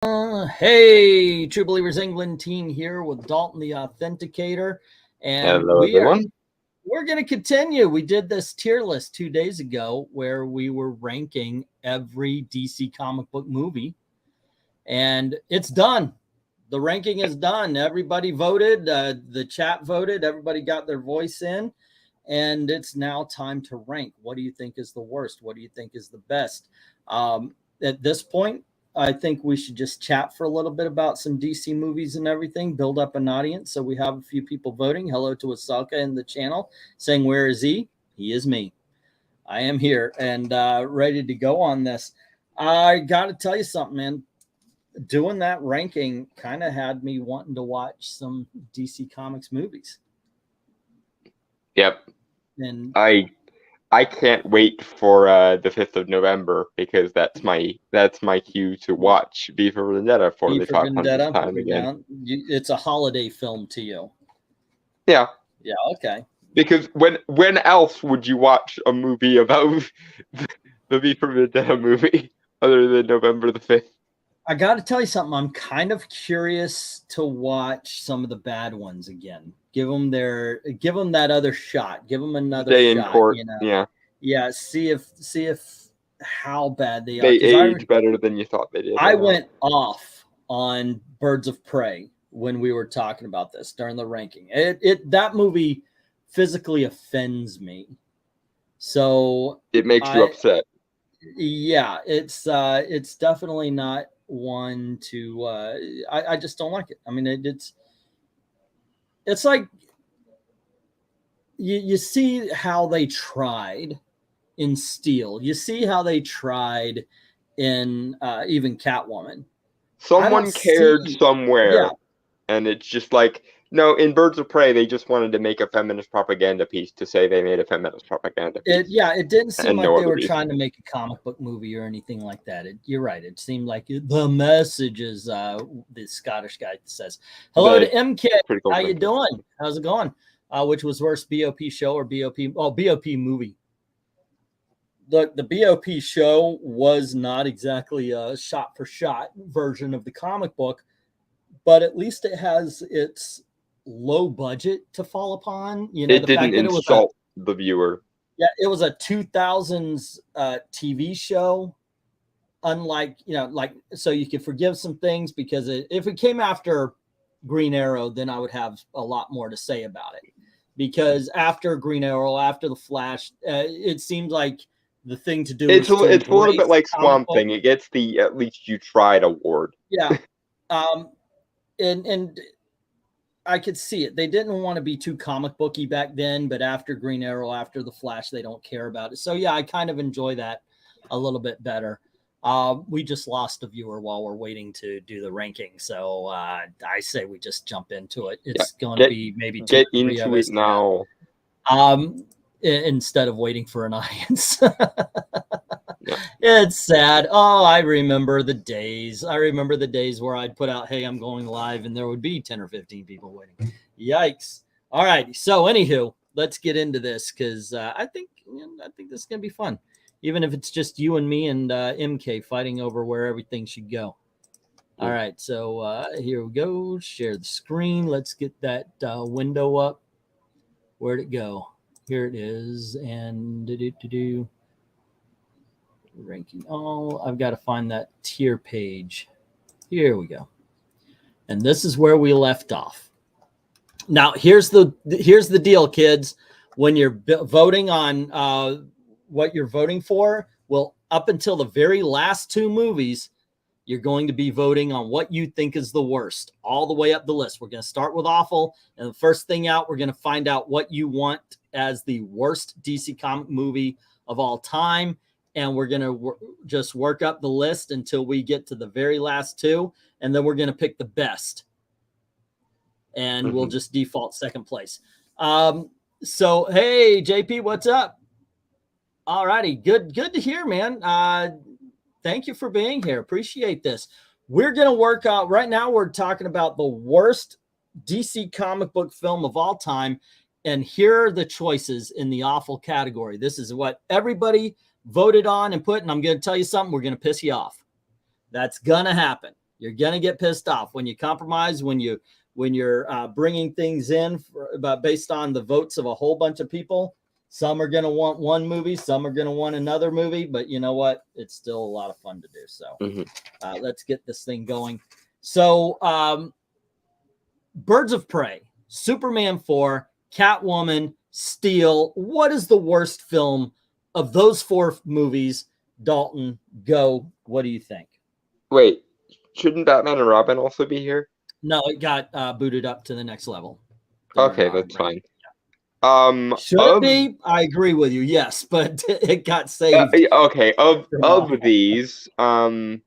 Hey, True Believers England team here with Dalton the Authenticator, and Hello, everyone. We're going to continue. We did this tier list 2 days ago where we were ranking every DC comic book movie, and it's done. The ranking is done. Everybody voted. The chat voted. Everybody got their voice in, and it's now time to rank. What do you think is the worst? What do you think is the best? At this point, I think we should just chat for a little bit about some DC movies and everything, build up an audience. So we have a few people voting. Hello to Asaka in the channel saying, where is he? He is me. I am here and ready to go on this. I got to tell you something, man. Doing that ranking kind of had me wanting to watch some DC Comics movies. Yep. And I can't wait for the 5th of November because that's my cue to watch V for Vendetta for the 500th time again. It's a holiday film to you. Yeah. Yeah, okay. Because when else would you watch a movie about the V for Vendetta movie other than November the 5th? I got to tell you something. I'm kind of curious to watch some of the bad ones again. Give them that other shot. Give them another Day shot. In court. You know? Yeah. Yeah. See if how bad they are. They age better than you thought they did. I went off on Birds of Prey when we were talking about this during the ranking. That movie physically offends me. So it makes you upset. Yeah, it's definitely not one to I just don't like it. I mean, it's like you see how they tried in Steel. You see how they tried in even Catwoman. Someone cared somewhere, and it's just like, no, in Birds of Prey, they just wanted to make a feminist propaganda piece to say they made a feminist propaganda piece. It didn't seem like they were trying to make a comic book movie or anything like that. You're right. It seemed like the message is the Scottish guy says. Hello to MK. How you doing? How's it going? Which was worse, BOP show or BOP? Oh, BOP movie. The BOP show was not exactly a shot-for-shot version of the comic book, but at least it has its low budget to fall upon. You know, it didn't insult the viewer. Yeah, it was a 2000s TV show. Unlike, so you could forgive some things because if it came after Green Arrow, then I would have a lot more to say about it. Because after Green Arrow, after the Flash, it seems like the thing to do. It's a little bit like Swamp Thing. It gets the at least you tried award. Yeah, and I could see it. They didn't want to be too comic booky back then, but after Green Arrow, after the Flash, they don't care about it. So yeah, I kind of enjoy that a little bit better. We just lost a viewer while we're waiting to do the ranking, so I say we just jump into it. It's going to be maybe get into it now. Instead of waiting for an audience. It's sad. Oh, I remember the days. Where I'd put out, hey, I'm going live, and there would be 10 or 15 people waiting. Yikes. All right. So anywho, let's get into this because I think this is going to be fun. Even if it's just you and me and MK fighting over where everything should go. All right. So here we go. Share the screen. Let's get that window up. Where'd it go? Here it is. And ranking all. I've got to find that tier page. Here we go. And this is where we left off. Now, here's the deal, kids. When you're voting on what you're voting for, well, up until the very last 2 movies, you're going to be voting on what you think is the worst, all the way up the list. We're going to start with awful, and the first thing out, we're going to find out what you want as the worst DC comic movie of all time, and we're going to just work up the list until we get to the very last 2, and then we're going to pick the best, and we'll just default second place. So, hey, JP, what's up? All righty, good to hear, man. Thank you for being here. Appreciate this. We're going to work out right now. We're talking about the worst DC comic book film of all time. And here are the choices in the awful category. This is what everybody voted on and put. And I'm going to tell you something. We're going to piss you off. That's going to happen. You're going to get pissed off when you compromise, when you're bringing things in based on the votes of a whole bunch of people. Some are going to want one movie, some are going to want another movie, but you know what? It's still a lot of fun to do. So let's get this thing going. So Birds of Prey, Superman 4, Catwoman, Steel. What is the worst film of those 4 movies? Dalton, go. What do you think? Wait, shouldn't Batman and Robin also be here? No, it got booted up to the next level. Okay, that's fine. Should it be? I agree with you. Yes, but it got saved. Okay, of these, I'm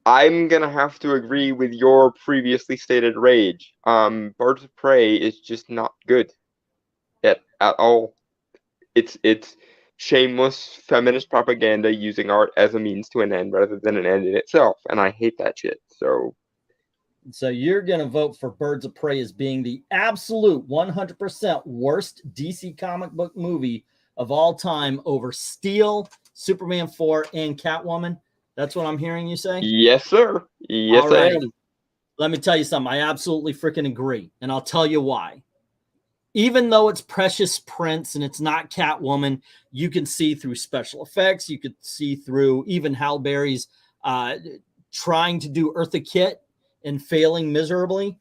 gonna have to agree with your previously stated rage. Birds of Prey is just not good at all. It's shameless feminist propaganda using art as a means to an end rather than an end in itself, and I hate that shit. So you're going to vote for Birds of Prey as being the absolute 100% worst DC comic book movie of all time over Steel, Superman 4, and Catwoman? That's what I'm hearing you say? Yes, sir. Yes, I am. Let me tell you something. I absolutely freaking agree, and I'll tell you why. Even though it's Precious Prince and it's not Catwoman, you can see through special effects. You could see through even Halle Berry's trying to do Eartha Kitt and failing miserably.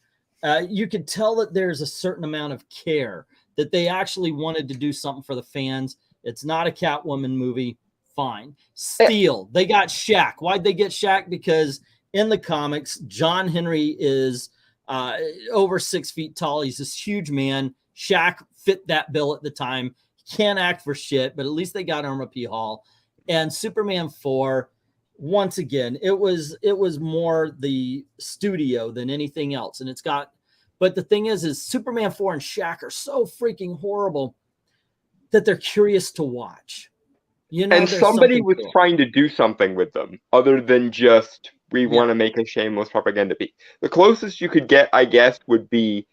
You could tell that there's a certain amount of care, that they actually wanted to do something for the fans. It's not a Catwoman movie. Fine. Steel, they got Shaq. Why'd they get Shaq? Because in the comics, John Henry is over 6 feet tall. He's this huge man. Shaq fit that bill at the time. He can't act for shit, but at least they got Irma P. Hall. And Superman 4, once again, it was more the studio than anything else. And but the thing is Superman 4 and Shaq are so freaking horrible that they're curious to watch. You know, and somebody was trying to do something with them other than just, we want to make a shameless propaganda piece. The closest you could get, I guess, would be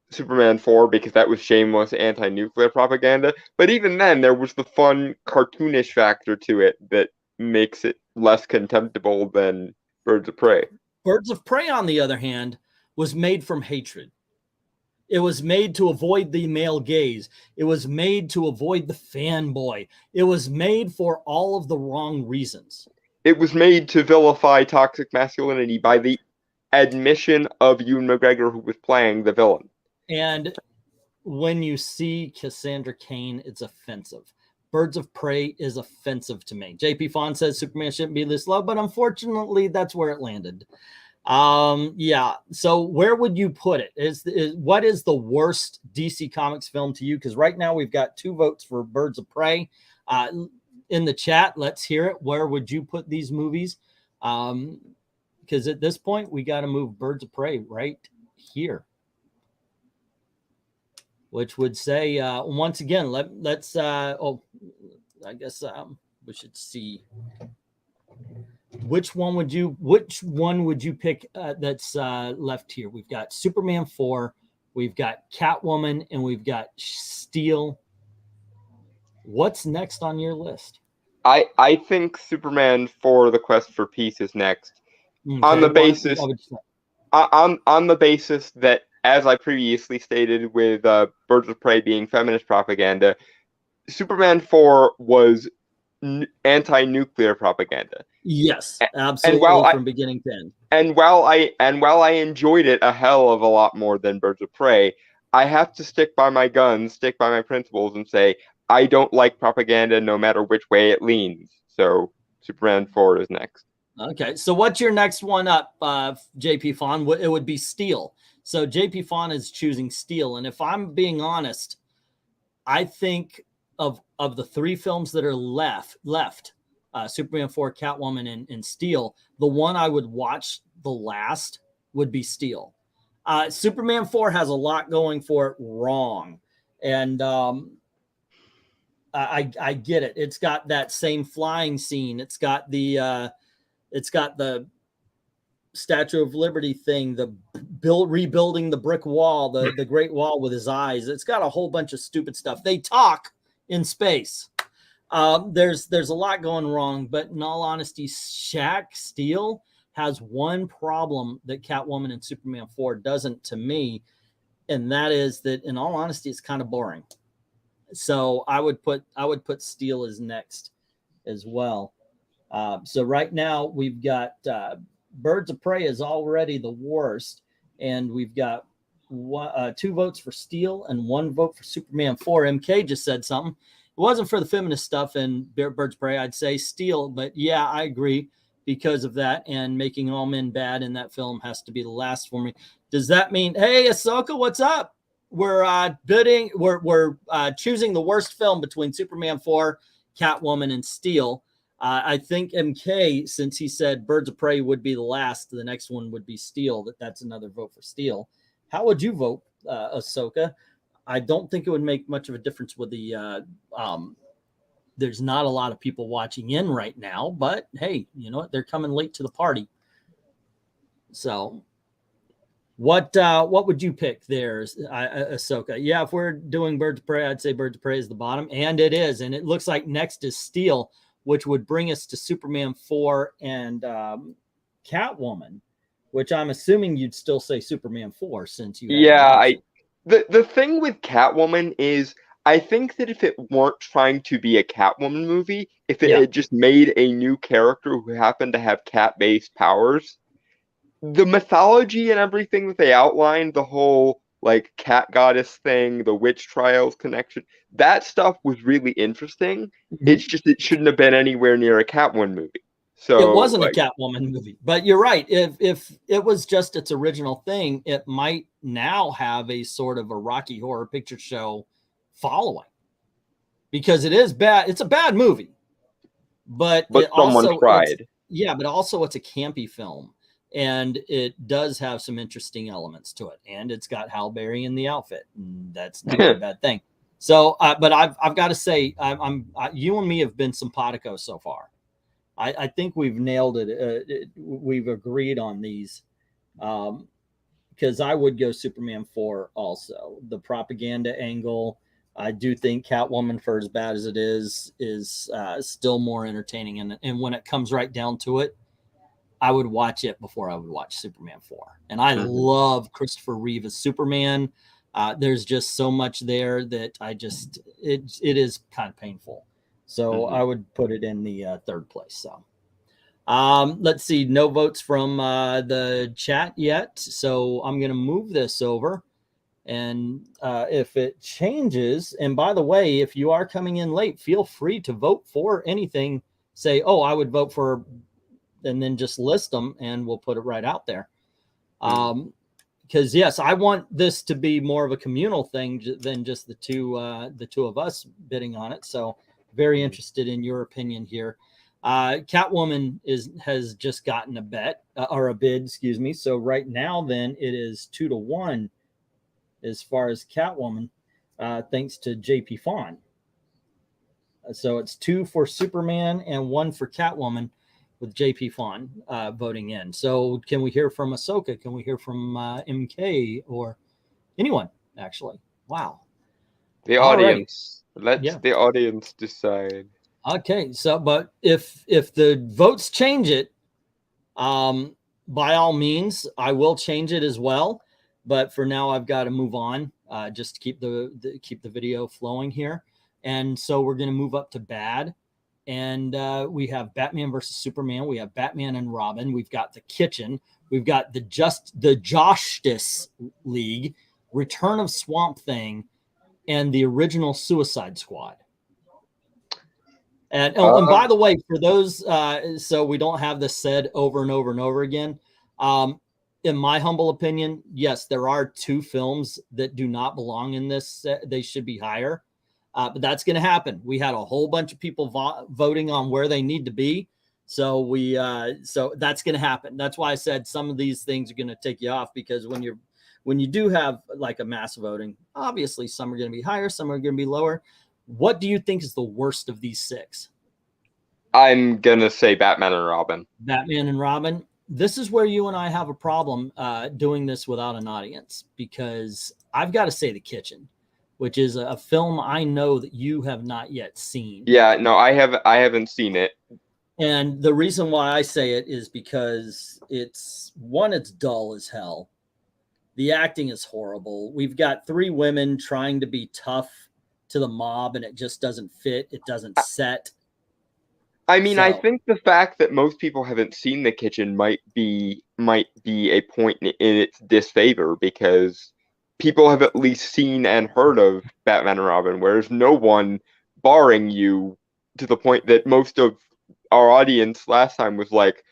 Superman 4, because that was shameless anti-nuclear propaganda. But even then, there was the fun cartoonish factor to it that makes it less contemptible than Birds of Prey. Birds of Prey, on the other hand, was made from hatred. It was made to avoid the male gaze. It was made to avoid the fanboy. It was made for all of the wrong reasons. It was made to vilify toxic masculinity by the admission of Ewan McGregor, who was playing the villain. And when you see Cassandra Cain, it's offensive. Birds of Prey is offensive to me. JP Fawn says Superman shouldn't be this low, but unfortunately, that's where it landed. Yeah. So where would you put it? What is the worst DC Comics film to you? Because right now we've got 2 votes for Birds of Prey. In the chat, let's hear it. Where would you put these movies? Because at this point, we got to move Birds of Prey right here. Which would say, once again, let's, I guess we should see. Which one would you pick that's left here? We've got Superman 4, we've got Catwoman, and we've got Steel. What's next on your list? I think Superman 4, The Quest for Peace is next. Okay, on the basis that, as I previously stated with Birds of Prey being feminist propaganda, Superman 4 was anti-nuclear propaganda. Yes, absolutely, from beginning to end. And while I enjoyed it a hell of a lot more than Birds of Prey, I have to stick by my guns, stick by my principles, and say I don't like propaganda no matter which way it leans. So Superman 4 is next. Okay, so what's your next one up, JP Fawn? It would be Steel. So JP Fawn is choosing Steel, and if I'm being honest, I think of the 3 films that are left, Superman 4, Catwoman, and Steel, the one I would watch the last would be Steel. Superman 4 has a lot going for it wrong, and I get it. It's got that same flying scene. It's got the Statue of Liberty thing, the rebuilding the brick wall, the Great Wall with his eyes. It's got a whole bunch of stupid stuff. They talk in space. There's a lot going wrong, but in all honesty, Steel has one problem that Catwoman and Superman 4 doesn't to me, and that is that, in all honesty, it's kind of boring. So I would put Steel as next as well. So right now we've got Birds of Prey is already the worst, and we've got 2 votes for Steel and 1 vote for Superman 4. MK just said something. It wasn't for the feminist stuff and Birds of Prey, I'd say Steel, but yeah, I agree because of that, and making all men bad in that film has to be the last for me. Does that mean, hey, Ahsoka, what's up? We're choosing the worst film between Superman 4, Catwoman, and Steel. I think MK, since he said Birds of Prey would be the last, the next one would be Steel. That's another vote for Steel. How would you vote, Ahsoka? I don't think it would make much of a difference with the there's not a lot of people watching in right now, but hey, you know what? They're coming late to the party. So what would you pick there, Ahsoka? Yeah, if we're doing Birds of Prey, I'd say Birds of Prey is the bottom, and it is. And it looks like next is Steel, which would bring us to Superman 4 and Catwoman, which I'm assuming you'd still say Superman 4 since you the thing with Catwoman is I think that if it weren't trying to be a Catwoman movie, if it had just made a new character who happened to have cat-based powers, the mythology and everything that they outlined, the whole like cat goddess thing, the witch trials connection, that stuff was really interesting. Mm-hmm. It's just it shouldn't have been anywhere near a Catwoman movie. So it wasn't a Catwoman movie, but you're right. If it was just its original thing, it might now have a sort of a Rocky Horror Picture Show following, because it is bad. It's a bad movie, but it someone also tried. But also it's a campy film, and it does have some interesting elements to it, and it's got Halle Berry in the outfit, and that's not a bad thing. So, but I've got to say, you and me have been simpatico so far. I think we've nailed it. We've agreed on these, because I would go Superman 4 also. The propaganda angle, I do think Catwoman, for as bad as it is still more entertaining. And when it comes right down to it, I would watch it before I would watch Superman 4. And I love Christopher Reeve as Superman. There's just so much there that it is kind of painful. So I would put it in the 3rd place. So let's see, no votes from the chat yet. So I'm going to move this over. And if it changes, and by the way, if you are coming in late, feel free to vote for anything. Say, oh, I would vote for, and then just list them, and we'll put it right out there. Because yes, I want this to be more of a communal thing than just the two of us bidding on it. So very interested in your opinion here. Catwoman has just gotten a bet or a bid, excuse me. So right now, then it is 2-1 as far as Catwoman, thanks to JP Fawn. So it's 2 for Superman and 1 for Catwoman, with JP Fawn voting in. So can we hear from Ahsoka? Can we hear from MK or anyone, actually? Wow. The audience. Right. Let the audience decide. Okay. So, but if the votes change it, by all means, I will change it as well. But for now, I've got to move on just to keep the video flowing here. And so we're going to move up to bad. And we have Batman versus Superman. We have Batman and Robin. We've got The Kitchen. We've got the Justice League, Return of Swamp Thing, and the original Suicide Squad. And by the way, for those, so we don't have this said over and over and over again, in my humble opinion, yes, there are 2 films that do not belong in this. They should be higher. But that's going to happen. We had a whole bunch of people voting on where they need to be. So so that's going to happen. That's why I said some of these things are going to take you off, because when you do have like a mass voting, obviously some are going to be higher, some are going to be lower. What do you think is the worst of these 6? I'm going to say Batman and Robin. Batman and Robin. This is where you and I have a problem doing this without an audience, because I've got to say The Kitchen, which is a film I know that you have not yet seen. Yeah, no, I haven't seen it. And the reason why I say it is because it's dull as hell. The acting is horrible. We've got 3 women trying to be tough to the mob, and it just doesn't fit. It doesn't set. I mean, I So, think the fact that most people haven't seen The Kitchen might be a point in its disfavor, because people have at least seen and heard of Batman and Robin, whereas no one, barring you, to the point that most of our audience last time was like,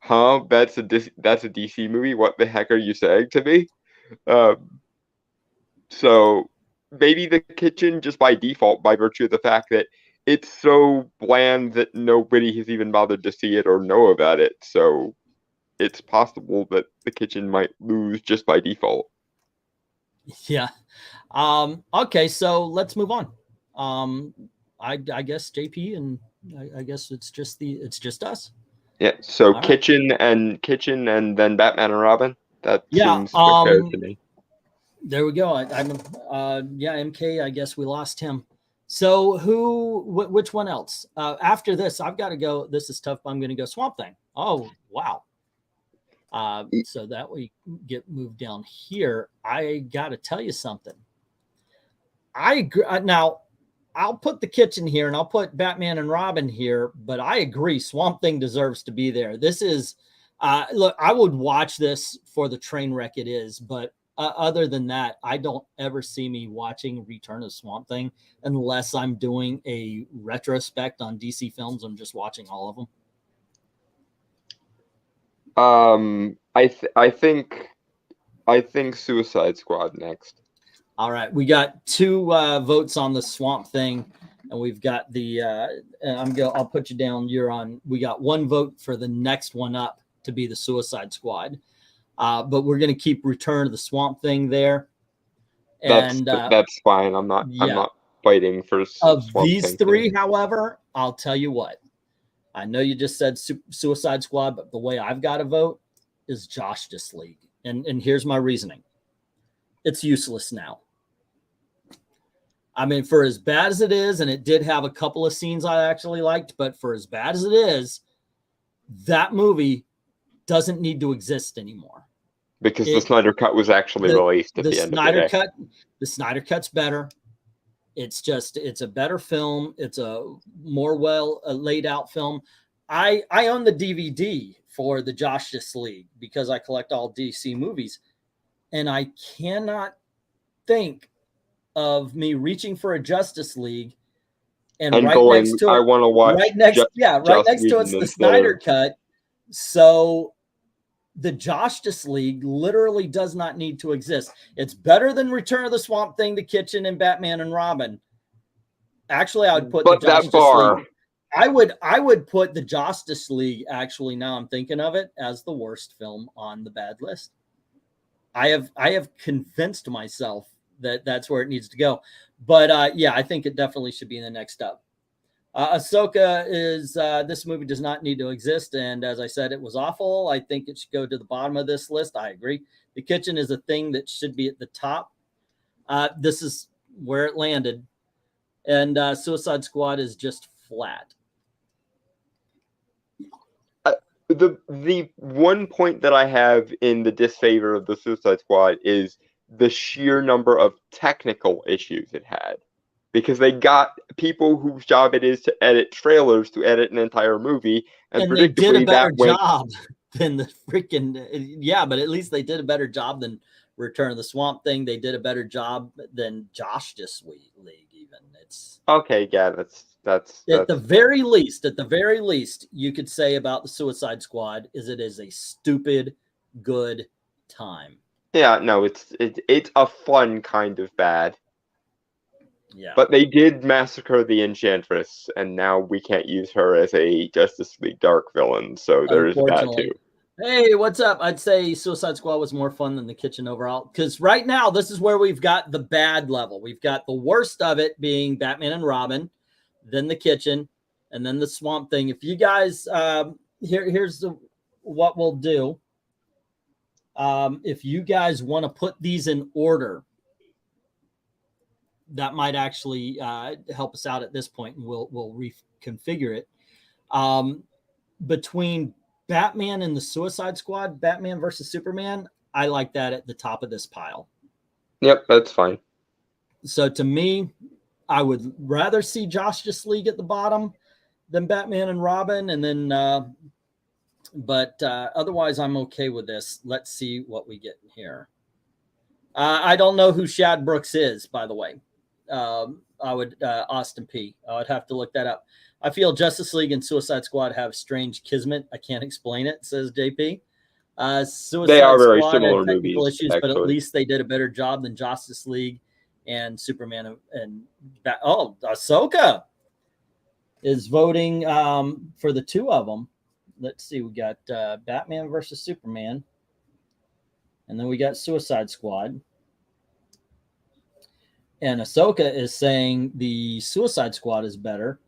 "Huh, that's a DC movie. What the heck are you saying to me?" So maybe The Kitchen, just by default, by virtue of the fact that it's so bland that nobody has even bothered to see it or know about it. So it's possible that The Kitchen might lose just by default. yeah. Okay, so let's move on. I guess JP, and I guess it's just us. Yeah. So All right. Kitchen and then Batman and Robin. That seems fair to me. There we go. MK. I guess we lost him. So which one else? After this, I've got to go. This is tough. I'm going to go Swamp Thing. Oh, wow. So that we get moved down here. I got to tell you something. I agree. Now, I'll put The Kitchen here and I'll put Batman and Robin here, but I agree. Swamp Thing deserves to be there. This is, look, I would watch this for the train wreck it is, but other than that, I don't ever see me watching Return of Swamp Thing unless I'm doing a retrospect on DC films. I'm just watching all of them. I think Suicide Squad next. All right, we got 2 votes on the Swamp Thing, and we've got the. I'll put you down. You're on. We got 1 vote for the next one up to be the Suicide Squad. But we're going to keep Return of the Swamp Thing there. And that's fine. I'm not fighting for of Swamp these Thing 3, too. however, I'll tell you what. I know you just said Suicide Squad, but the way I've got to vote is Justice League. And here's my reasoning. It's useless now. I mean, for as bad as it is, and it did have a couple of scenes I actually liked, but for as bad as it is, that movie doesn't need to exist anymore. Because the Snyder Cut was actually released at the end of the day. The Snyder Cut's better. It's a better film. It's a more well laid out film. I own the DVD for the Justice League because I collect all DC movies. And I cannot think of me reaching for a Justice League and right going, next to it, I want to watch. Right next to it's the Snyder Cut. So the Justice League literally does not need to exist. It's better than Return of the Swamp Thing, The Kitchen, and Batman and Robin. Actually, I would put the Justice League. I would put the Justice League, actually, now I'm thinking of it, as the worst film on the bad list. I have convinced myself that that's where it needs to go. But yeah, I think it definitely should be in the next up. Ahsoka is this movie does not need to exist, and as I said, it was awful. I think it should go to the bottom of this list. I agree. The Kitchen is a thing that should be at the top. This is where it landed, and Suicide Squad is just flat. The one point that I have in the disfavor of the Suicide Squad is the sheer number of technical issues it had. Because they got people whose job it is to edit trailers to edit an entire movie, and they did a better job than the freaking but at least they did a better job than Return of the Swamp Thing. They did a better job than Justice League. Even it's okay. Yeah, that's at the very least you could say about the Suicide Squad is it is a stupid good time. Yeah, no, it's a fun kind of bad. Yeah. But they did massacre the Enchantress, and now we can't use her as a Justice League Dark villain, so there is that too. Hey, what's up? I'd say Suicide Squad was more fun than The Kitchen overall, because right now this is where we've got the bad level. We've got the worst of it being Batman and Robin, then The Kitchen, and then the Swamp Thing. If you guys, here's what we'll do. If you guys want to put these in order, that might actually help us out at this point, and we'll reconfigure it. between Batman and the Suicide Squad, Batman versus Superman, I like that at the top of this pile. Yep, that's fine. So to me, I would rather see Justice League at the bottom than Batman and Robin. And then, otherwise I'm okay with this. Let's see what we get here. I don't know who Shad Brooks is, by the way. Austin P. I would have to look that up. I feel Justice League and Suicide Squad have strange kismet. I can't explain it, says JP. Suicide They are very Squad similar had technical movies, issues, but at actually. least they did a better job than Justice League and Superman and Ahsoka is voting for the two of them. Let's see, we got Batman versus Superman, and then we got Suicide Squad. And Ahsoka is saying the Suicide Squad is better.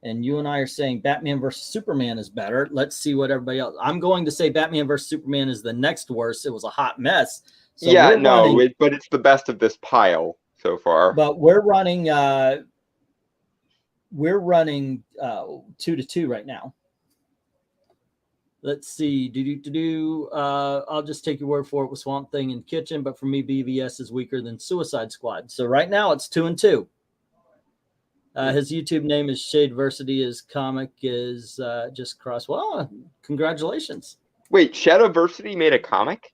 And you and I are saying Batman versus Superman is better. Let's see what everybody else. I'm going to say Batman versus Superman is the next worst. It was a hot mess. So yeah, no, but it's the best of this pile so far. But we're running 2-2 right now. Let's see. I'll just take your word for it with Swamp Thing and Kitchen, but for me, BVS is weaker than Suicide Squad. So right now it's 2-2. His YouTube name is Shadeversity. His comic is just cross. Well, congratulations. Wait, Shadowversity made a comic?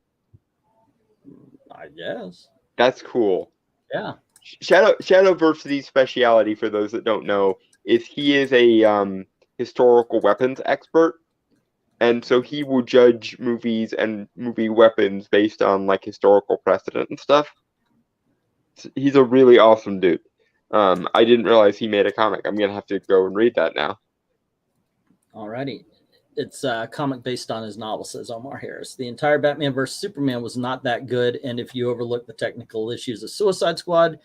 I guess. That's cool. Yeah. Shadowversity's speciality, for those that don't know, is he is a historical weapons expert. And so he will judge movies and movie weapons based on like historical precedent and stuff. He's a really awesome dude. I didn't realize he made a comic. I'm gonna have to go and read that now. Alrighty. It's a comic based on his novel, says Omar Harris. The entire Batman vs. Superman was not that good, and if you overlook the technical issues of Suicide Squad,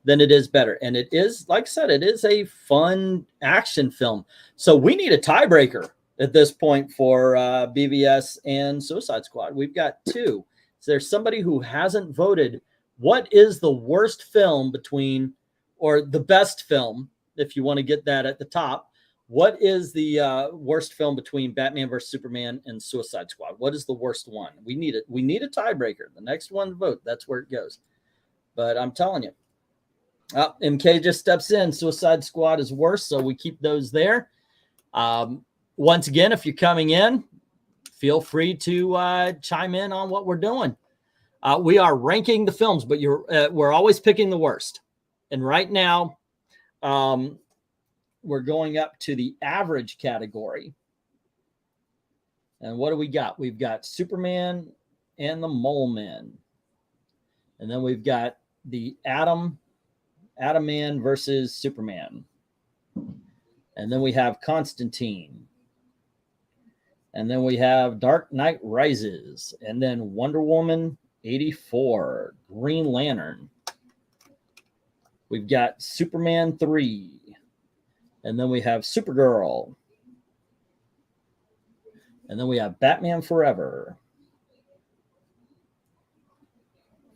then it is better. And it is, like I said, it is a fun action film. So we need a tiebreaker at this point for BVS and Suicide Squad. We've got two. So there's somebody who hasn't voted. What is the worst film between, or the best film, if you want to get that at the top? What is the worst film between Batman versus Superman and Suicide Squad? What is the worst one? We need it. We need a tiebreaker. The next one to vote. That's where it goes. But I'm telling you, MK just steps in. Suicide Squad is worse, so we keep those there. Once again, if you're coming in, feel free to chime in on what we're doing. We are ranking the films, but we're always picking the worst. And right now, we're going up to the average category. And what do we got? We've got Superman and the Mole Men. And then we've got the Atom Man versus Superman. And then we have Constantine. And then we have Dark Knight Rises. And then Wonder Woman 84, Green Lantern. We've got Superman 3. And then we have Supergirl. And then we have Batman Forever.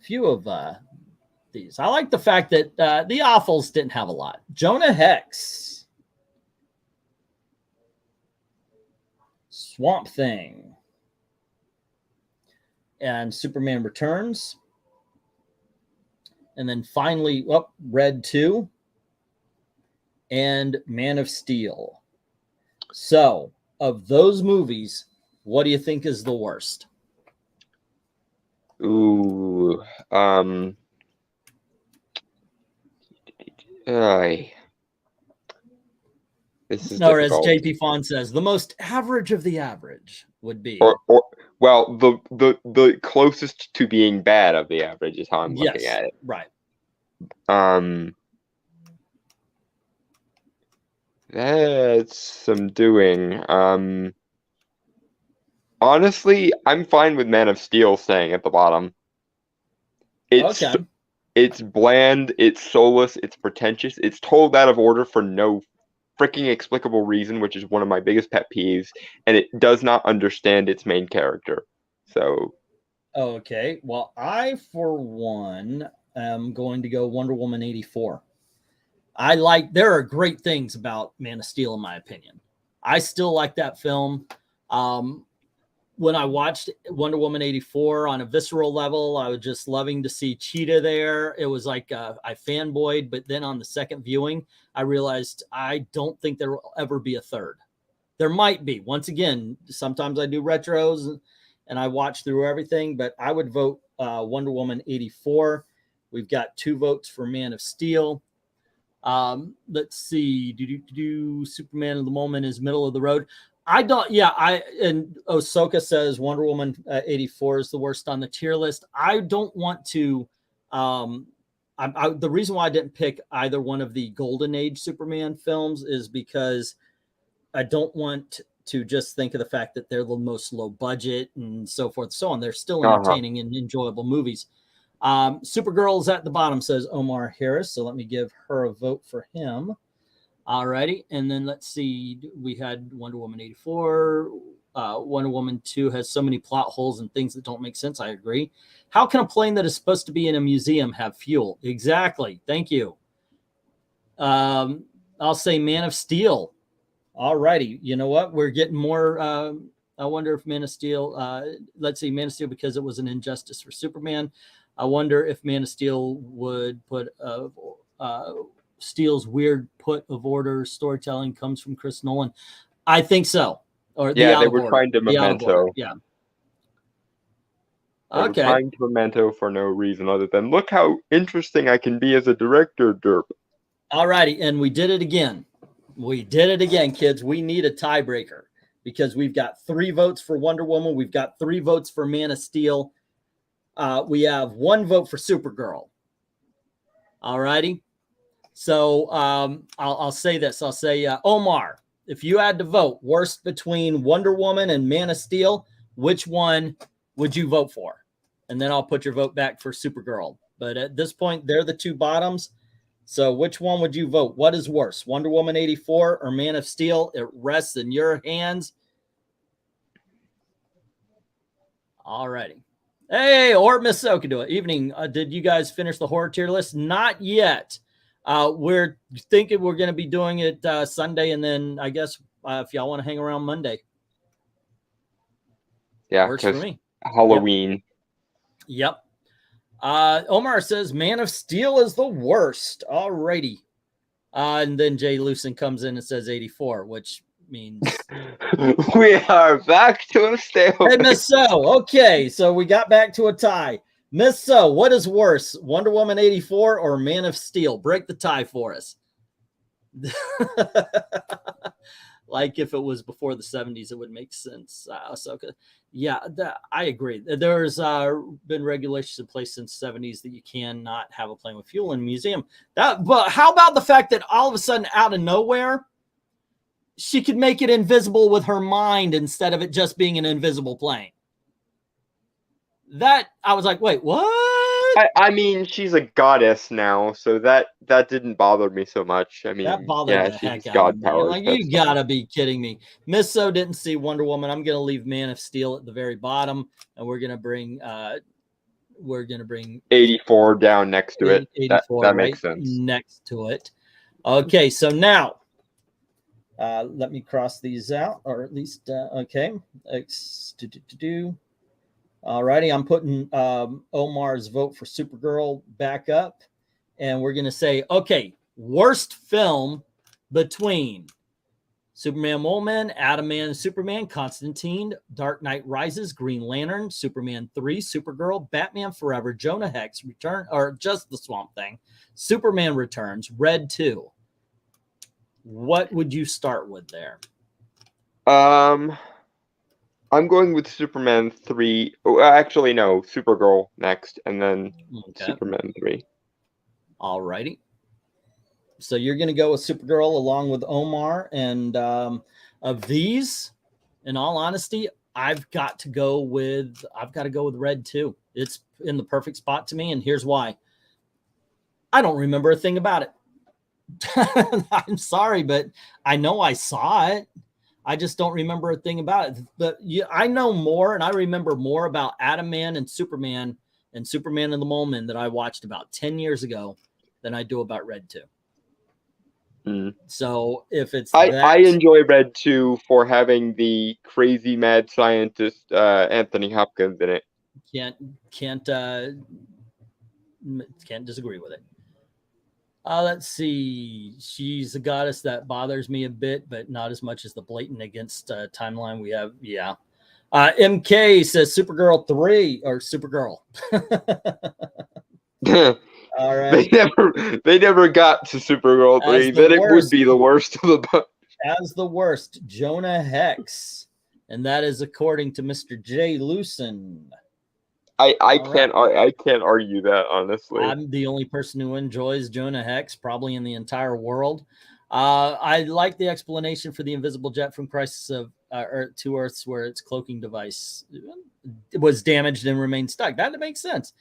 Few of these. I like the fact that the Awfuls didn't have a lot. Jonah Hex. Swamp Thing. And Superman Returns. And then finally, Red 2. And Man of Steel. So, of those movies, what do you think is the worst? Ooh, this is or as difficult. JP Fawn says, the most average of the average would be. Well, the closest to being bad of the average is how I'm looking at it. Right. That's some doing. Honestly, I'm fine with Man of Steel staying at the bottom. It's bland, it's soulless, it's pretentious, it's told out of order for no freaking explicable reason, which is one of my biggest pet peeves, and it does not understand its main character. So, okay. Well, I, for one, am going to go Wonder Woman 84. There are great things about Man of Steel, in my opinion. I still like that film. When I watched Wonder Woman 84 on a visceral level, I was just loving to see Cheetah there. It was like I fanboyed, but then on the second viewing, I realized I don't think there will ever be a third. There might be. Once again, sometimes I do retros and I watch through everything, but I would vote Wonder Woman 84. We've got 2 votes for Man of Steel. Let's see. Superman of the Moment is middle of the road. And Ahsoka says Wonder Woman 84 is the worst on the tier list. I don't want to. The reason why I didn't pick either one of the Golden Age Superman films is because I don't want to just think of the fact that they're the most low budget and so forth and so on. They're still entertaining and enjoyable movies. Supergirl is at the bottom, says Omar Harris. So let me give her a vote for him. Alrighty, and then let's see. We had Wonder Woman 84. Wonder Woman 2 has so many plot holes and things that don't make sense. I agree. How can a plane that is supposed to be in a museum have fuel? Exactly. Thank you. I'll say Man of Steel. Alrighty. You know what? We're getting more. I wonder if Man of Steel. Let's see, Man of Steel because it was an injustice for Superman. I wonder if Man of Steel would put Steele's weird put of order storytelling comes from Chris Nolan. I think so. Or yeah, they were trying to Memento. Yeah. They were trying to Memento for no reason other than look how interesting I can be as a director, derp. All righty, and we did it again. We did it again, kids. We need a tiebreaker because we've got 3 votes for Wonder Woman. We've got 3 votes for Man of Steel. We have 1 vote for Supergirl. All righty. So I'll say this. I'll say, Omar, if you had to vote worst between Wonder Woman and Man of Steel, which one would you vote for? And then I'll put your vote back for Supergirl. But at this point, they're the 2 bottoms. So which one would you vote? What is worse, Wonder Woman 84 or Man of Steel? It rests in your hands. All righty. Hey, or Miss So can do it. Evening. Did you guys finish the horror tier list? Not yet. We're thinking we're going to be doing it Sunday, and then I guess if y'all want to hang around Monday. Yeah, works for me. Halloween. Yep. Omar says Man of Steel is the worst. Alrighty. And then Jay Lucen comes in and says 84, which means we are back to a stalemate. Hey, Miss So. Okay, so we got back to a tie. Miss So, what is worse, Wonder Woman 84 or Man of Steel? Break the tie for us. Like if it was before the 70s, it would make sense. Ahsoka. Yeah, I agree. There's been regulations in place since the 70s that you cannot have a plane with fuel in a museum. But how about the fact that all of a sudden, out of nowhere, she could make it invisible with her mind instead of it just being an invisible plane? That I was like, wait, what? I mean, she's a goddess now, so that didn't bother me so much. I mean, that bothered the heck out of me. Like, you gotta be kidding me. Miss So didn't see Wonder Woman. I'm gonna leave Man of Steel at the very bottom, and we're gonna bring 84 down next to it. 84 that makes sense. Next to it. Okay, so now let me cross these out, or at least okay. All righty, I'm putting Omar's vote for Supergirl back up. And we're going to say, okay, worst film between Superman Mole Man, Atom Man, Superman, Constantine, Dark Knight Rises, Green Lantern, Superman 3, Supergirl, Batman Forever, Jonah Hex, Return, or just the Swamp Thing, Superman Returns, Red 2. What would you start with there? I'm going with Superman 3. Oh, actually, no. Supergirl next, and then Superman 3. All righty. So you're going to go with Supergirl along with Omar. And of these, in all honesty, I've got to go with Red 2. It's in the perfect spot to me, and here's why. I don't remember a thing about it. I'm sorry, but I know I saw it. I just don't remember a thing about it. But I know more, and I remember more about Atom Man and Superman and Superman and the Mole Man that I watched about 10 years ago than I do about Red 2. So if it's I enjoy Red 2 for having the crazy mad scientist Anthony Hopkins in it. Can't disagree with it. Let's see. She's a goddess that bothers me a bit, but not as much as the blatant against timeline we have. Yeah. MK says Supergirl 3 or Supergirl. All right. They never got to Supergirl 3. Then it would be the worst of the bunch. As the worst, Jonah Hex. And that is according to Mr. J. Lewson. I can't argue that, honestly. I'm the only person who enjoys Jonah Hex, probably in the entire world. I like the explanation for the invisible jet from Crisis of Two Earths, where its cloaking device was damaged and remained stuck. That makes sense.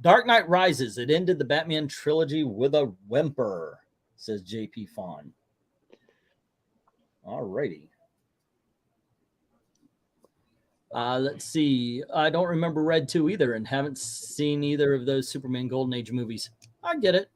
Dark Knight Rises. It ended the Batman trilogy with a whimper, says JP Fawn. All righty. Let's see. I don't remember Red 2 either and haven't seen either of those Superman Golden Age movies. I get it.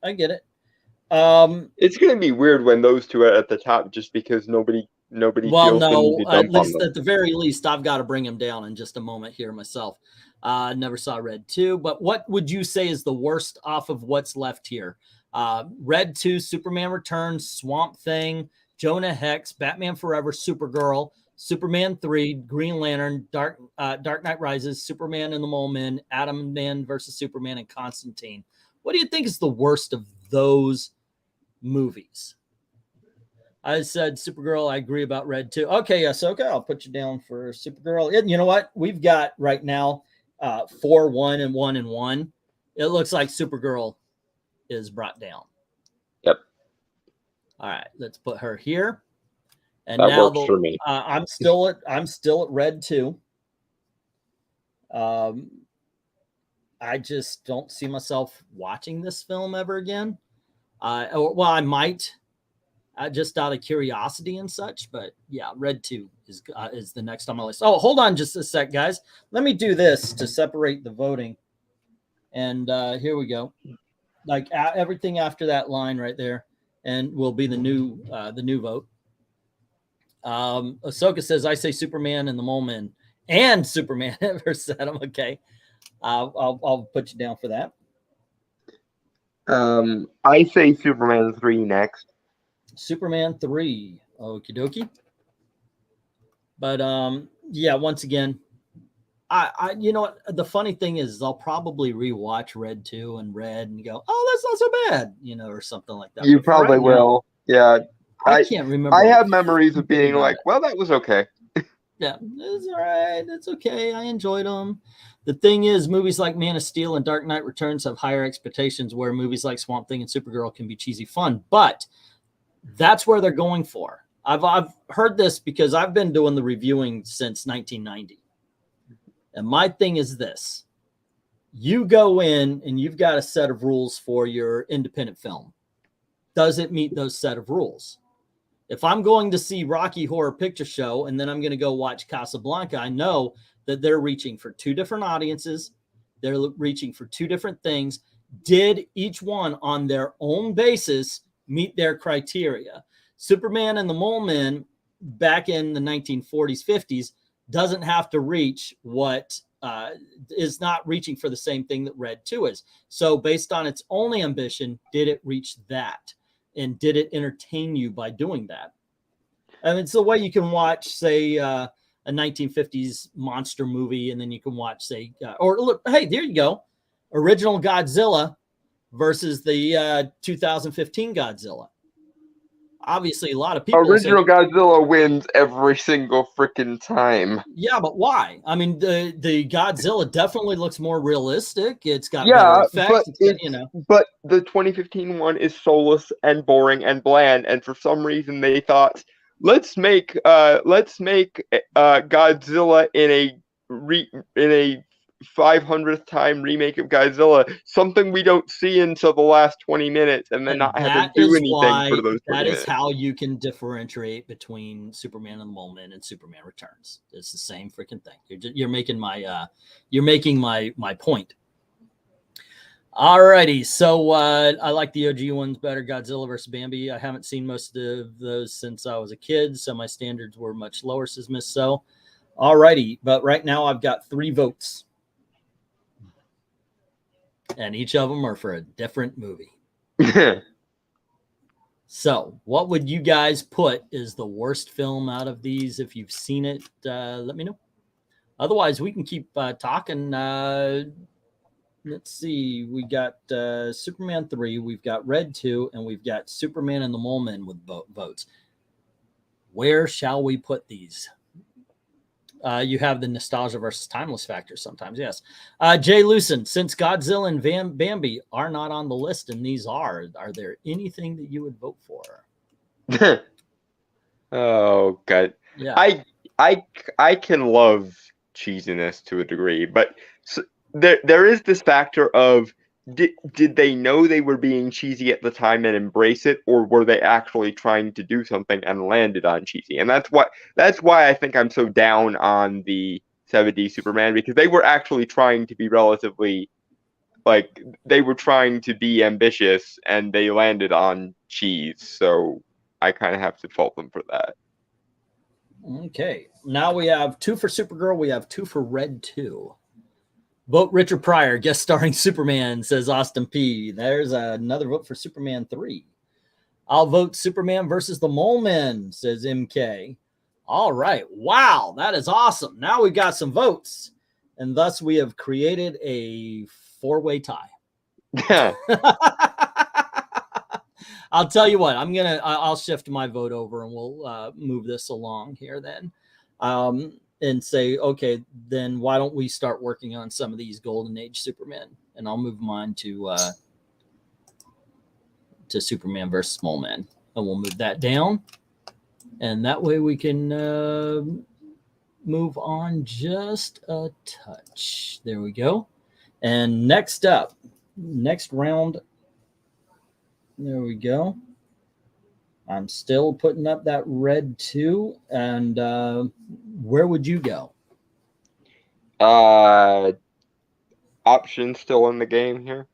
It's going to be weird when those two are at the top just because nobody well, no, at least at the very least, I've got to bring him down in just a moment here myself. Never saw Red 2, but what would you say is the worst off of what's left here? Red 2, Superman Returns, Swamp Thing, Jonah Hex, Batman Forever, Supergirl, Superman 3, Green Lantern, Dark Knight Rises, Superman and the Mole Men, Atom Man versus Superman, and Constantine. What do you think is the worst of those movies? I said Supergirl. I agree about Red 2. Okay, yes, okay. I'll put you down for Supergirl. And you know what? We've got right now 4-1 and 1-1. It looks like Supergirl is brought down. Yep. All right, let's put her here. And that now works for me. I'm still at Red 2. I just don't see myself watching this film ever again. Well, I might, just out of curiosity and such. But yeah, Red 2 is the next on my list. Oh, hold on just a sec, guys. Let me do this to separate the voting. And here we go. Like everything after that line right there, and will be the new vote. Ahsoka says, I say Superman and the Mole Men and Superman versus Adam. Okay. I'll put you down for that. I say Superman 3 next. Superman 3. Okie dokie. But yeah, once again, I you know what, the funny thing is I'll probably rewatch Red 2 and Red and go, oh, that's not so bad, or something like that. You probably will. Yeah. I can't remember. I have memories of being like, well, that was okay. Yeah, it's all right. It's okay. I enjoyed them. The thing is, movies like Man of Steel and Dark Knight Returns have higher expectations, where movies like Swamp Thing and Supergirl can be cheesy fun. But that's where they're going for. I've heard this because I've been doing the reviewing since 1990. And my thing is this. You go in and you've got a set of rules for your independent film. Does it meet those set of rules? If I'm going to see Rocky Horror Picture Show and then I'm going to go watch Casablanca, I know that they're reaching for two different audiences. They're reaching for two different things. Did each one on their own basis meet their criteria? Superman and the Mole Men back in the 1940s, 50s doesn't have to reach what is not reaching for the same thing that Red 2 is. So based on its own ambition, did it reach that? And did it entertain you by doing that? I mean, it's the way you can watch, say, a 1950s monster movie, and then you can watch, say, or look, hey, there you go, original Godzilla versus the 2015 Godzilla. Obviously, a lot of people original Godzilla wins every single freaking time. Yeah, but why? I mean, the Godzilla definitely looks more realistic. It's got better effects. But the 2015 one is soulless and boring and bland. And for some reason, they thought, let's make Godzilla in a 500th time remake of Godzilla, something we don't see until the last 20 minutes, and then not have to do anything for those 20 minutes. That is how you can differentiate between Superman and the Mole Men and Superman Returns. It's the same freaking thing. You're making my point. Alrighty, so I like the OG ones better. Godzilla versus Bambi. I haven't seen most of those since I was a kid, so my standards were much lower, says Miss So. Alrighty, but right now I've got 3 votes. And each of them are for a different movie. So, what would you guys put is the worst film out of these? If you've seen it, let me know. Otherwise, we can keep talking. Let's see. We got Superman 3, we've got Red 2, and we've got Superman and the Mole Men with votes. Where shall we put these? You have the nostalgia versus timeless factor sometimes, yes. Jay Lucen, since Godzilla and Bambi are not on the list and these are there anything that you would vote for? Oh, God. Yeah. I can love cheesiness to a degree, but there is this factor of did they know they were being cheesy at the time and embrace it, or were they actually trying to do something and landed on cheesy? And that's why I think I'm so down on the 7D Superman, because they were actually trying to be relatively, like, they were trying to be ambitious and they landed on cheese. So I kind of have to fault them for that. Okay. Now we have 2 for Supergirl. We have 2 for Red 2. Vote Richard Pryor, guest starring Superman, says Austin P. There's another vote for Superman 3. I'll vote Superman versus the Mole Men, says MK. All right. Wow, that is awesome. Now we've got some votes, and thus we have created a 4-way tie. I'll tell you what, I'll shift my vote over and we'll move this along here then. And say, okay, then why don't we start working on some of these Golden Age Supermen? And I'll move mine to Superman versus Mole Men. And we'll move that down. And that way we can move on just a touch. There we go. And next up, next round. There we go. I'm still putting up that Red 2. And where would you go? Options still in the game here.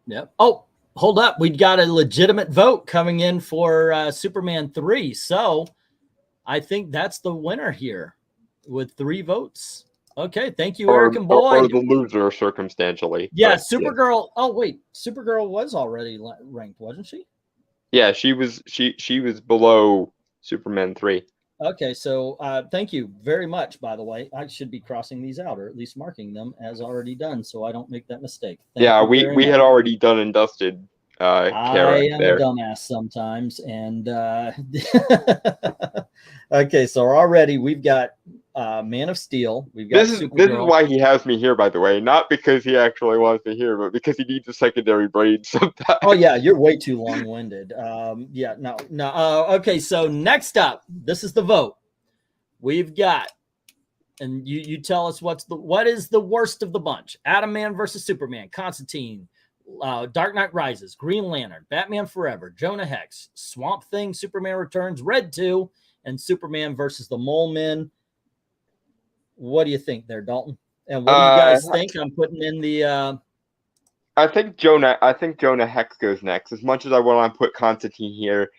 Yep. Oh, hold up. We got a legitimate vote coming in for Superman 3. So I think that's the winner here with 3 votes. Okay. Thank you, Eric and Boyd. Or the loser, circumstantially. Yeah, Supergirl. Yeah. Oh, wait. Supergirl was already ranked, wasn't she? Yeah, she was below Superman 3. Okay, so thank you very much, by the way. I should be crossing these out, or at least marking them as already done, so I don't make that mistake. Thank we had already done and dusted. I am a dumbass sometimes, and okay, so already we've got Man of Steel. We've got this is why he has me here, by the way, not because he actually wants me here, but because he needs a secondary brain sometimes. Oh yeah, you're way too long-winded. Yeah, no. Okay, so next up, this is the vote. We've got, and you tell us what is the worst of the bunch? Atom Man versus Superman, Constantine, Dark Knight Rises, Green Lantern, Batman Forever, Jonah Hex, Swamp Thing, Superman Returns, Red 2, and Superman versus the Mole Men. What do you think there, Dalton? And what do you guys think? I'm putting in the I think Jonah Hex goes next. As much as I want to put Constantine here,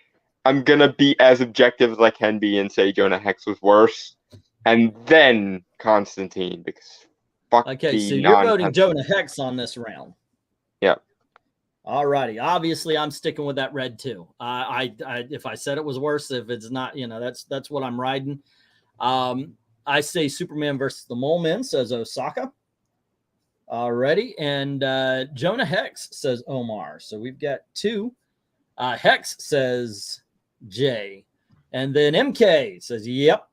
I'm gonna be as objective as I can be and say Jonah Hex was worse, and then Constantine, because fuck. Okay, so you're voting Jonah Hex on this round. Yeah. All righty. Obviously, I'm sticking with that Red 2. If I said it was worse, if it's not, that's what I'm riding. I say Superman versus the Mole Men, says Osaka. Alrighty. And Jonah Hex, says Omar. So we've got 2. Hex, says Jay. And then MK says, yep,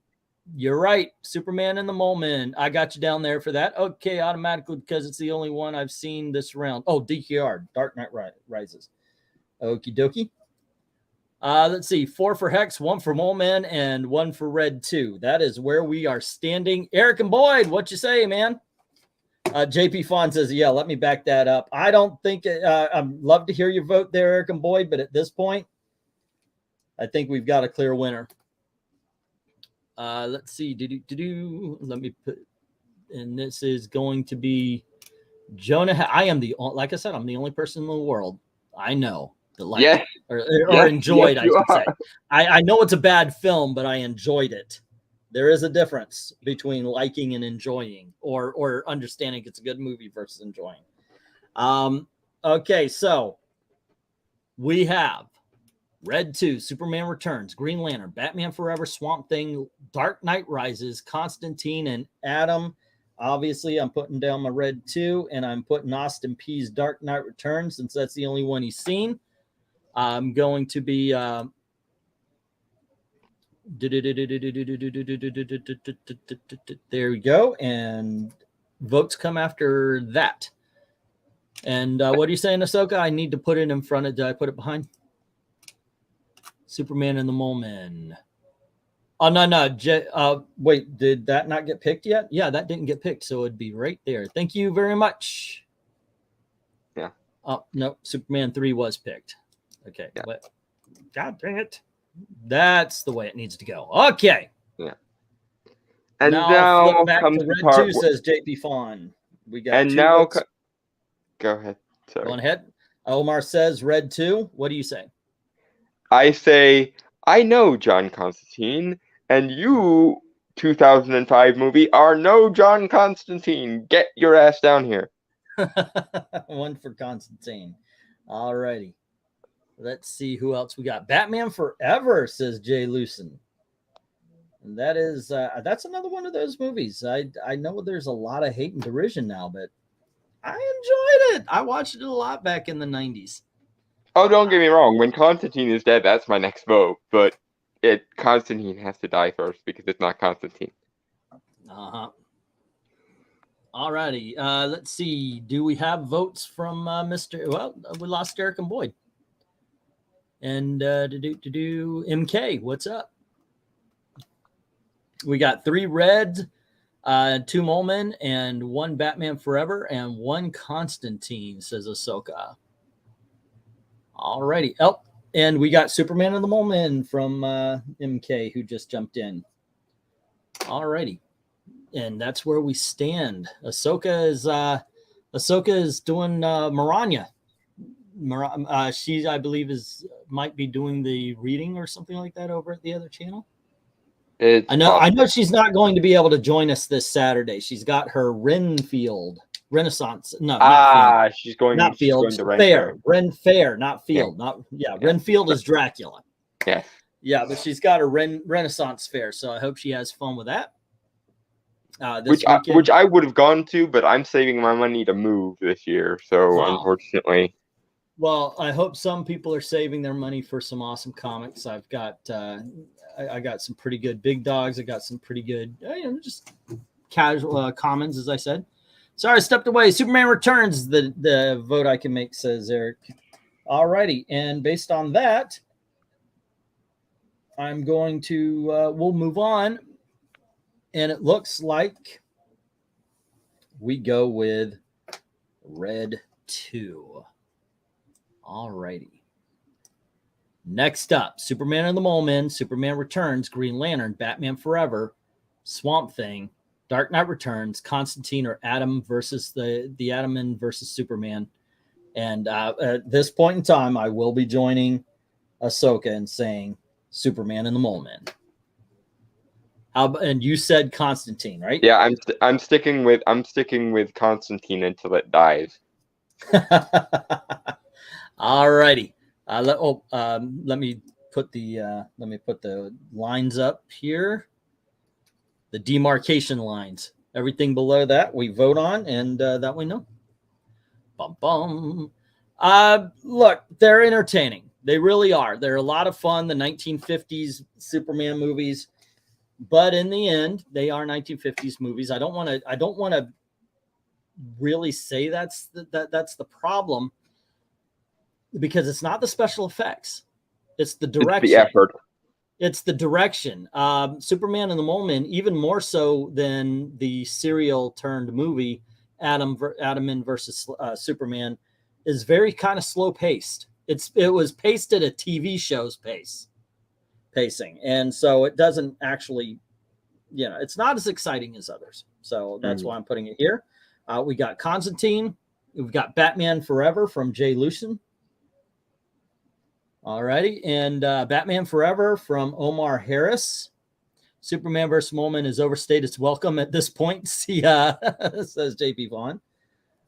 you're right. Superman and the Mole Men. I got you down there for that. Okay, automatically, because it's the only one I've seen this round. Oh, DKR, Dark Knight Rises. Okie dokie. Let's see, 4 for Hex, 1 for Mole Men, and 1 for Red 2. That is where we are standing. Eric and Boyd, what you say, man? JP Fawn says, yeah, let me back that up. I don't think I'd love to hear your vote there, Eric and Boyd, but at this point, I think we've got a clear winner. Let's see. Let me put, and this is going to be Jonah, I am like I said, I'm the only person in the world I know that liked Yes. it, or Yes, enjoyed, yes, I you should say. are. I know it's a bad film, but I enjoyed it. There is a difference between liking and enjoying, or understanding it's a good movie versus enjoying. Okay, so we have Red 2, Superman Returns, Green Lantern, Batman Forever, Swamp Thing, Dark Knight Rises, Constantine, and Atom. Obviously, I'm putting down my Red 2, and I'm putting Austin P's Dark Knight Returns, since that's the only one he's seen. I'm going to be... there we go. And votes come after that. And what are you saying, Ahsoka? I need to put it in front of... Did I put it behind? Superman and the Mole Men. Oh, no. Wait, did that not get picked yet? Yeah, that didn't get picked, so it'd be right there. Thank you very much. Yeah. Oh, no, Superman 3 was picked. Okay, yeah. But God dang it. That's the way it needs to go. Okay. Yeah. And now flip back comes to the Red part 2, says JP Fawn. We got and two now votes. go ahead. Sorry. Go ahead. Omar says Red 2. What do you say? I say, I know John Constantine, and you, 2005 movie, are no John Constantine. Get your ass down here. One for Constantine. All righty. Let's see who else we got. Batman Forever, says Jay Lucen. And that is that's another one of those movies. I know there's a lot of hate and derision now, but I enjoyed it. I watched it a lot back in the 90s. Oh, don't get me wrong. When Constantine is dead, that's my next vote. But Constantine has to die first because it's not Constantine. Uh-huh. All righty. Let's see. Do we have votes from Mr. Well, we lost Eric and Boyd. And MK, what's up? We got 3 Reds, 2 Mole Men, and 1 Batman Forever, and 1 Constantine, says Ahsoka. All righty. Oh, and we got Superman and the Mole Men from MK, who just jumped in. All righty. And that's where we stand. Ahsoka is doing Maranya. She, I believe, might be doing the reading or something like that over at the other channel. I know she's not going to be able to join us this Saturday. She's got her Renfield Renaissance. No, not Field. She's going not Field. Going to Ren Fair. Ren Fair, not Field. Yeah. Renfield is Dracula. Yeah. Yeah, but she's got a Renaissance Fair, so I hope she has fun with that. Which I would have gone to, but I'm saving my money to move this year, so unfortunately. Well, I hope some people are saving their money for some awesome comics. I've got I got some pretty good big dogs. I got some pretty good, just casual commons, as I said. Sorry, I stepped away. Superman Returns, the vote I can make, says Eric. All righty, and based on that, I'm going to we'll move on, and it looks like we go with Red 2. All righty. Next up, Superman and the Mole Men, Superman Returns, Green Lantern, Batman Forever, Swamp Thing, Dark Knight Returns, Constantine or Atom versus the Atom versus Superman. And at this point in time, I will be joining Ahsoka and saying Superman and the Mole Men. And you said Constantine, right? Yeah, I'm sticking with Constantine until it dies. All righty. Let me put the lines up here. The demarcation lines. Everything below that we vote on, and that we know. Bum bum. Look, they're entertaining. They really are. They're a lot of fun. The 1950s Superman movies, but in the end, they are 1950s movies. I don't want to really say that's the problem, because it's not the special effects. It's the direction. It's the effort. It's the direction. Superman and the Mole Men, even more so than the serial turned movie, Atom versus Superman, is very kind of slow paced. It was paced at a TV show's pacing. And so it doesn't actually, it's not as exciting as others. So that's why I'm putting it here. We got Constantine. We've got Batman Forever from Jay Lucien. All righty. And Batman Forever from Omar Harris. Superman vs. Molman has overstayed its welcome at this point, says JP Vaughn.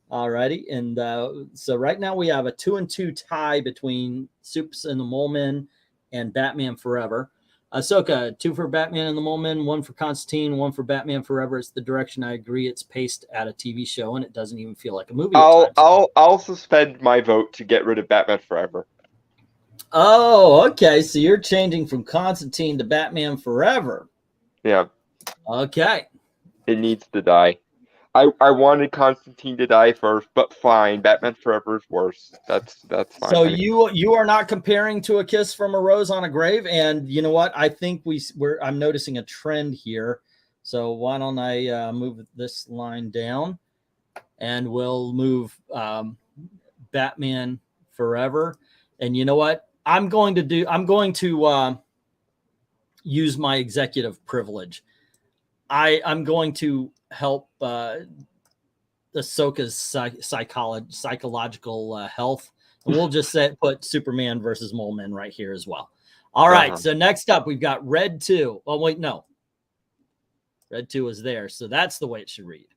All righty. And so right now we have a 2-2 tie between Supes and the Moleman and Batman Forever. Ahsoka, 2 for Batman and the Moleman, 1 for Constantine, 1 for Batman Forever. It's the direction I agree. It's paced at a TV show, and it doesn't even feel like a movie. I'll suspend my vote to get rid of Batman Forever. Oh, okay. So you're changing from Constantine to Batman Forever. Yeah. Okay. It needs to die. I wanted Constantine to die first, but fine. Batman Forever is worse. That's fine. So you are not comparing to A Kiss from a Rose on a Grave, and you know what? I think I'm noticing a trend here. So why don't I move this line down, and we'll move Batman Forever. And you know what? I'm going to use my executive privilege. I'm going to help Ahsoka's psychological health. And we'll just put Superman versus Moleman right here as well. All right. So next up, we've got Red 2. Oh, wait, no. Red 2 is there. So that's the way it should read.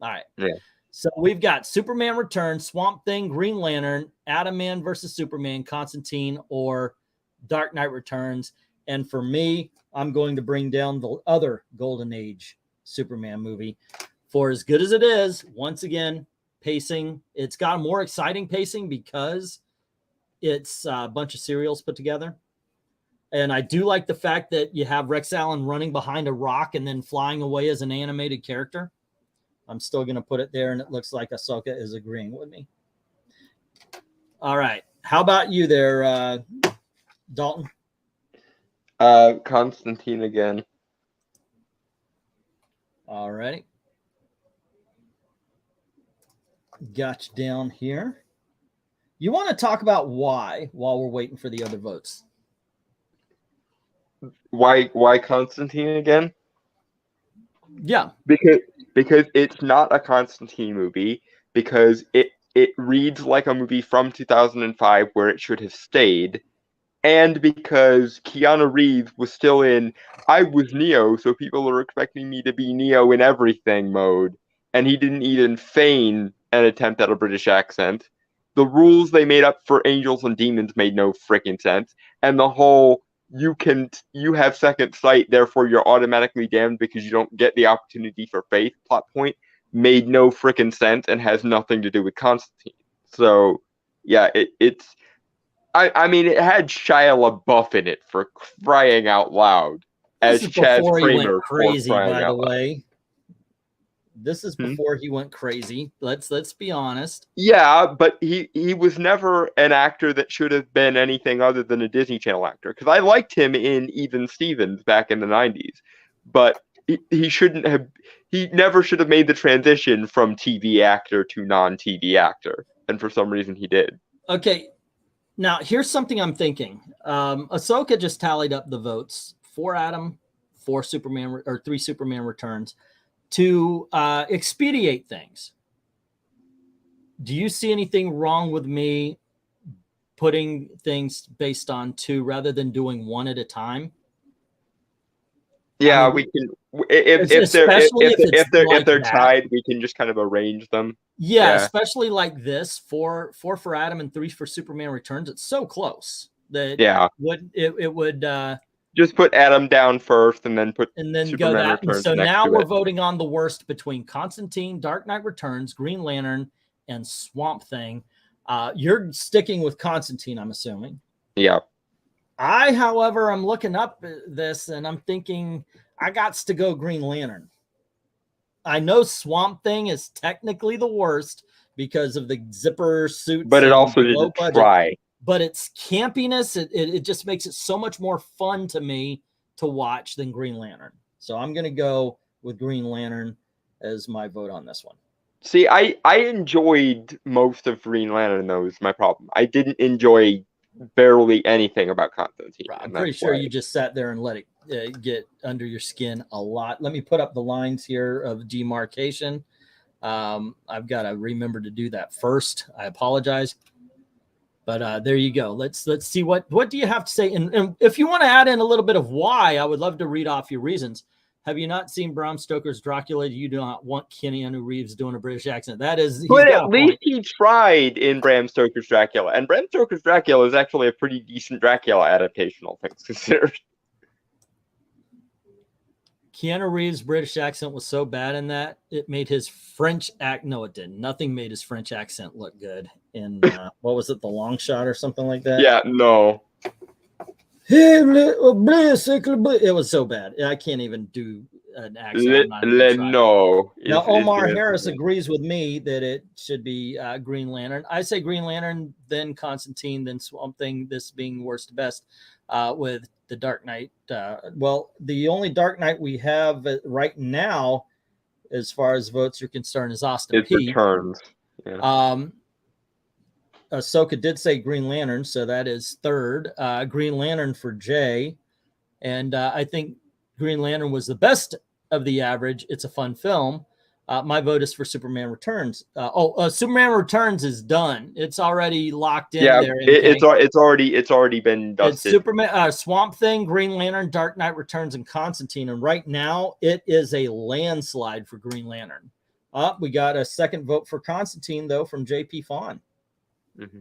All right. Yeah. So we've got Superman Returns, Swamp Thing, Green Lantern, Atom Man versus Superman, Constantine, or Dark Knight Returns. And for me, I'm going to bring down the other Golden Age Superman movie. For as good as it is, once again, pacing, it's got more exciting pacing because it's a bunch of serials put together. And I do like the fact that you have Rex Allen running behind a rock and then flying away as an animated character. I'm still going to put it there, and it looks like Ahsoka is agreeing with me. All right. How about you there, Dalton? Constantine again. All right. Got you down here. You want to talk about why while we're waiting for the other votes? Why Constantine again? Yeah. Because it's not a Constantine movie, because it reads like a movie from 2005 where it should have stayed, and because Keanu Reeves was still in I was Neo, so people are expecting me to be Neo in everything mode, and he didn't even feign an attempt at a British accent. The rules they made up for Angels and Demons made no freaking sense, and the whole you have second sight, therefore you're automatically damned because you don't get the opportunity for faith plot point made no freaking sense and has nothing to do with Constantine. So yeah, it's I mean, it had Shia LaBeouf in it, for crying out loud, as Chaz Kramer. Crazy, by the way. This is before he went crazy. Let's be honest. Yeah, but he was never an actor that should have been anything other than a Disney Channel actor. Because I liked him in Even Stevens back in the 90s, but he shouldn't have. He never should have made the transition from TV actor to non-TV actor, and for some reason he did. Okay. Now, here's something I'm thinking. Ahsoka just tallied up the votes. 4 Atom, 4 Superman, or 3 Superman Returns. To expedite things. Do you see anything wrong with me putting things based on 2 rather than doing 1 at a time? Yeah, we can. If they're tied, we can just kind of arrange them. Yeah, especially like this, 4 for Atom and 3 for Superman Returns. It's so close that it would just put Atom down first and then put Superman go that. Returns. So now we're voting on the worst between Constantine, Dark Knight Returns, Green Lantern, and Swamp Thing. You're sticking with Constantine, I'm assuming. Yeah. I, however, I'm looking up this and I'm thinking I got to go Green Lantern. I know Swamp Thing is technically the worst because of the zipper suits, but it also didn't try. But its campiness, it just makes it so much more fun to me to watch than Green Lantern. So I'm going to go with Green Lantern as my vote on this one. See, I enjoyed most of Green Lantern, though, is my problem. I didn't enjoy barely anything about Constantine. I'm pretty sure you just sat there and let it get under your skin a lot. Let me put up the lines here of demarcation. I've got to remember to do that first. I apologize. But there you go. Let's see what do you have to say. And if you want to add in a little bit of why, I would love to read off your reasons. Have you not seen Bram Stoker's Dracula? You do not want Keanu Reeves doing a British accent. That is, but at least he tried in Bram Stoker's Dracula, and Bram Stoker's Dracula is actually a pretty decent Dracula adaptation, all things considered. Keanu Reeves' British accent was so bad in that it made his French act. No, it didn't. Nothing made his French accent look good. In what was it, The Long Shot or something like that? Yeah, no. It was so bad. I can't even do an accent. No. Now, Omar Harris agrees with me that it should be Green Lantern. I say Green Lantern, then Constantine, then Swamp Thing, this being worst to best, with the Dark Knight. Well, the only Dark Knight we have right now, as far as votes are concerned, is Austin P. It returns. Yeah. Ahsoka did say Green Lantern, so that is third. Green Lantern for Jay. And I think Green Lantern was the best of the average. It's a fun film. My vote is for Superman Returns. Superman Returns is done. It's already locked in there. It's already been dusted. It's Superman, Swamp Thing, Green Lantern, Dark Knight Returns, and Constantine. And right now, it is a landslide for Green Lantern. We got a second vote for Constantine, though, from JP Fawn. Mm-hmm.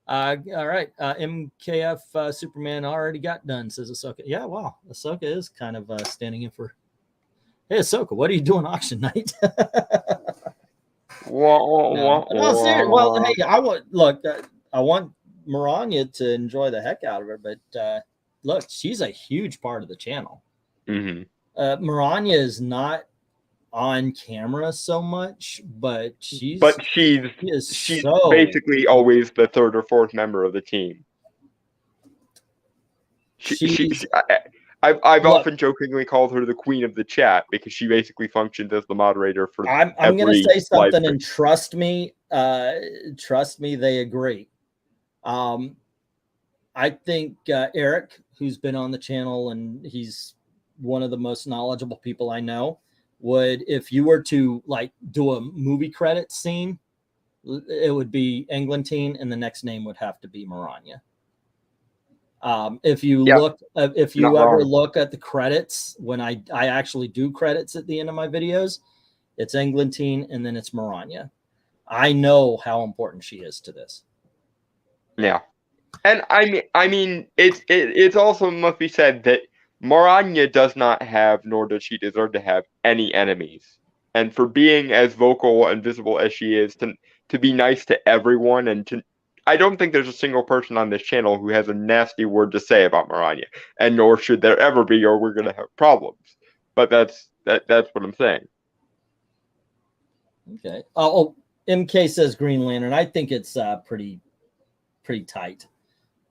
All right. MKF Superman already got done, says Ahsoka. Yeah, wow. Ahsoka is kind of standing in for. Hey, Ahsoka, what are you doing auction night? No, seriously. Well, hey, I want Maranya to enjoy the heck out of her, but look, she's a huge part of the channel. Mm-hmm. Maranya is not on camera so much, but she's so basically always the third or fourth member of the team. I've often jokingly called her the queen of the chat because she basically functions as the moderator for. I'm going to say something, and trust me, they agree. I think Eric, who's been on the channel, and he's one of the most knowledgeable people I know, would, if you were to like do a movie credit scene, it would be Eglantine, and the next name would have to be Maranya. If you look, if you ever look at the credits, when I actually do credits at the end of my videos, it's Eglantine and then it's Maranya. I know how important she is to this. Yeah, and I mean, it's also must be said that Maranya does not have, nor does she deserve to have, any enemies. And for being as vocal and visible as she is, to be nice to everyone, and to, I don't think there's a single person on this channel who has a nasty word to say about Maranya, and nor should there ever be, or we're going to have problems. But that's what I'm saying. Okay. MK says Green Lantern. I think it's pretty tight.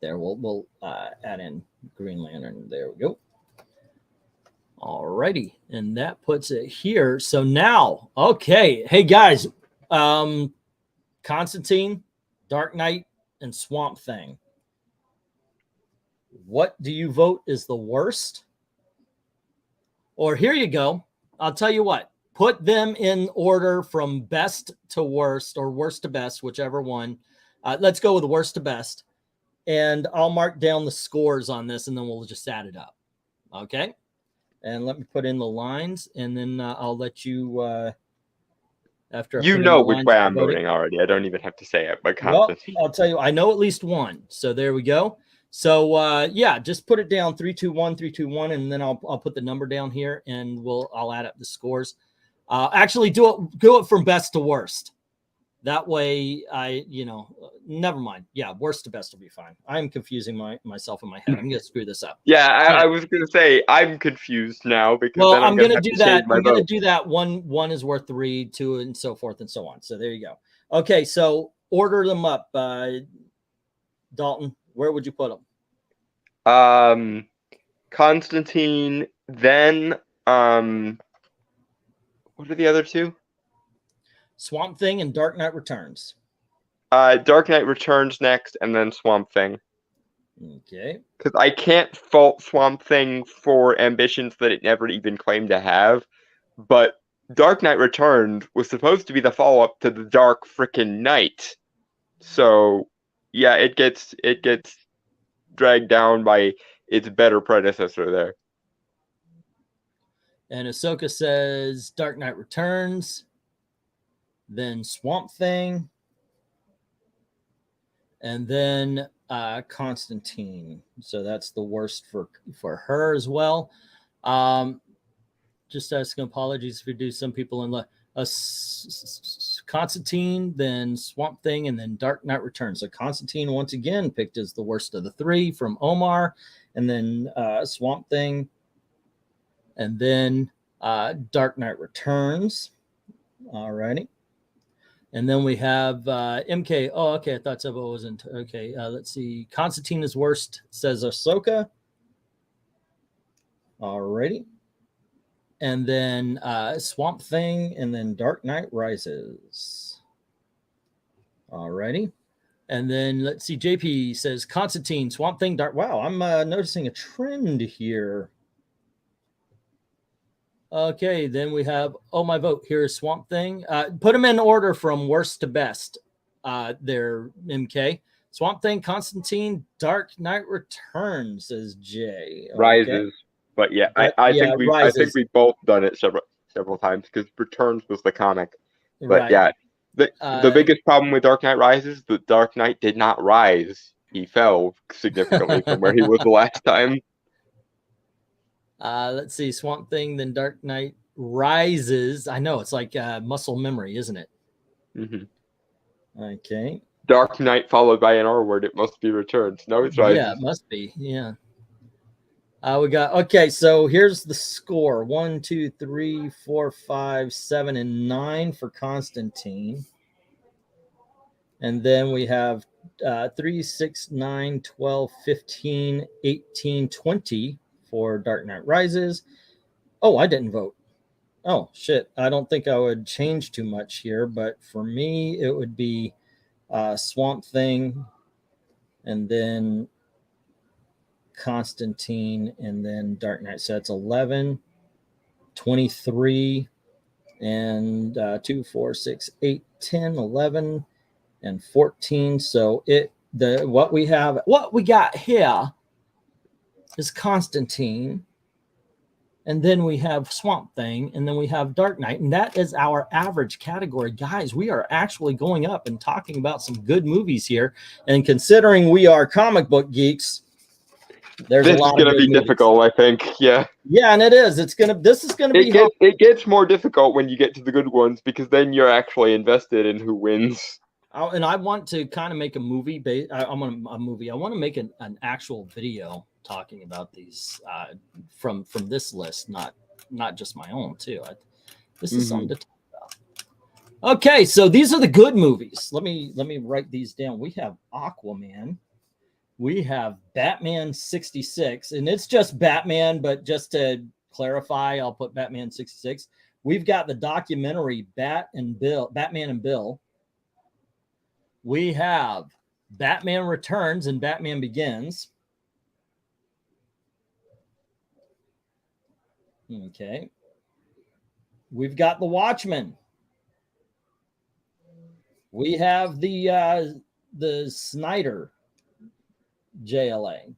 There, we'll add in Green Lantern. There we go. Alrighty, and that puts it here. So now, okay, hey guys, Constantine, Dark Knight, and Swamp Thing. What do you vote is the worst? Or here you go. I'll tell you what. Put them in order from best to worst, or worst to best, whichever one. Let's go with worst to best. And I'll mark down the scores on this, and then we'll just add it up. Okay? And let me put in the lines, and then I'll let you, after you know which way I'm voting already. I don't even have to say it, but Constantine. Well, I'll tell you, I know at least one. So there we go. So yeah, just put it down 3-2-1, 3-2-1, and then I'll put the number down here, and I'll add up the scores. Actually, do it from best to worst. That way, never mind. Yeah, worst to best will be fine. I'm confusing myself in my head. I'm gonna screw this up. Yeah, I was gonna say I'm confused now because. Well, I'm gonna do that. I'm gonna do that. One is worth 3, 2, and so forth and so on. So there you go. Okay, so order them up, Dalton. Where would you put them? Constantine. Then what are the other two? Swamp Thing and Dark Knight Returns. Dark Knight Returns next, and then Swamp Thing. Okay. Because I can't fault Swamp Thing for ambitions that it never even claimed to have, but Dark Knight Returned was supposed to be the follow-up to The Dark Frickin' Knight. So, yeah, it gets dragged down by its better predecessor there. And Ahsoka says Dark Knight Returns, then Swamp Thing, and then Constantine. So that's the worst for her as well. Just asking apologies if we do some people in Constantine, then Swamp Thing, and then Dark Knight Returns. So Constantine once again picked as the worst of the three from Omar, and then Swamp Thing, and then Dark Knight Returns. All righty. And then we have MK. Oh, okay. I thought Sebo wasn't. Okay. Let's see. Constantine is worst, says Ahsoka. All righty. And then Swamp Thing, and then Dark Knight Rises. All righty. And then let's see. JP says Constantine, Swamp Thing, Dark. Wow, I'm noticing a trend here. Okay, then we have, my vote. Here is Swamp Thing. Put them in order from worst to best. There, MK. Swamp Thing, Constantine, Dark Knight Returns, says Jay. Okay. Rises. But yeah, I think we've both done it several times because Returns was the comic. But yeah, the biggest problem with Dark Knight Rises, the Dark Knight did not rise. He fell significantly from where he was the last time. Let's see, Swamp Thing, then Dark Knight Rises. I know, it's like muscle memory, isn't it? Mm-hmm. Okay. Dark Knight followed by an R word. It must be Returns. No, it's Rises. Yeah, it must be. Yeah. We got, okay, so here's the score. 1, 2, 3, 4, 5, 7, and 9 for Constantine. And then we have 3, 6, 9, 12, 15, 18, 20 for Dark Knight Rises. Oh, I didn't vote. Oh, shit. I don't think I would change too much here, but for me, it would be Swamp Thing, and then Constantine, and then Dark Knight. So that's 11, 23, and 2, 4, 6, 8, 10, 11, and 14. So what we got here is Constantine, and then we have Swamp Thing, and then we have Dark Knight, and that is our average category. Guys, we are actually going up and talking about some good movies here, and considering we are comic book geeks, there's a lot. This is going to be difficult, I think. Yeah. Yeah, and it is. This is going to be. It gets more difficult when you get to the good ones because then you're actually invested in who wins. And I want to kind of make a movie. I want to make an actual video talking about these from this list, not just my own too. This is something to talk about. Okay, so these are the good movies. Let me write these down. We have Aquaman. We have Batman 66, and it's just Batman, but just to clarify, I'll put Batman 66. We've got the documentary Batman and Bill. We have Batman Returns and Batman Begins. Okay. We've got The Watchmen. We have the Snyder JLA.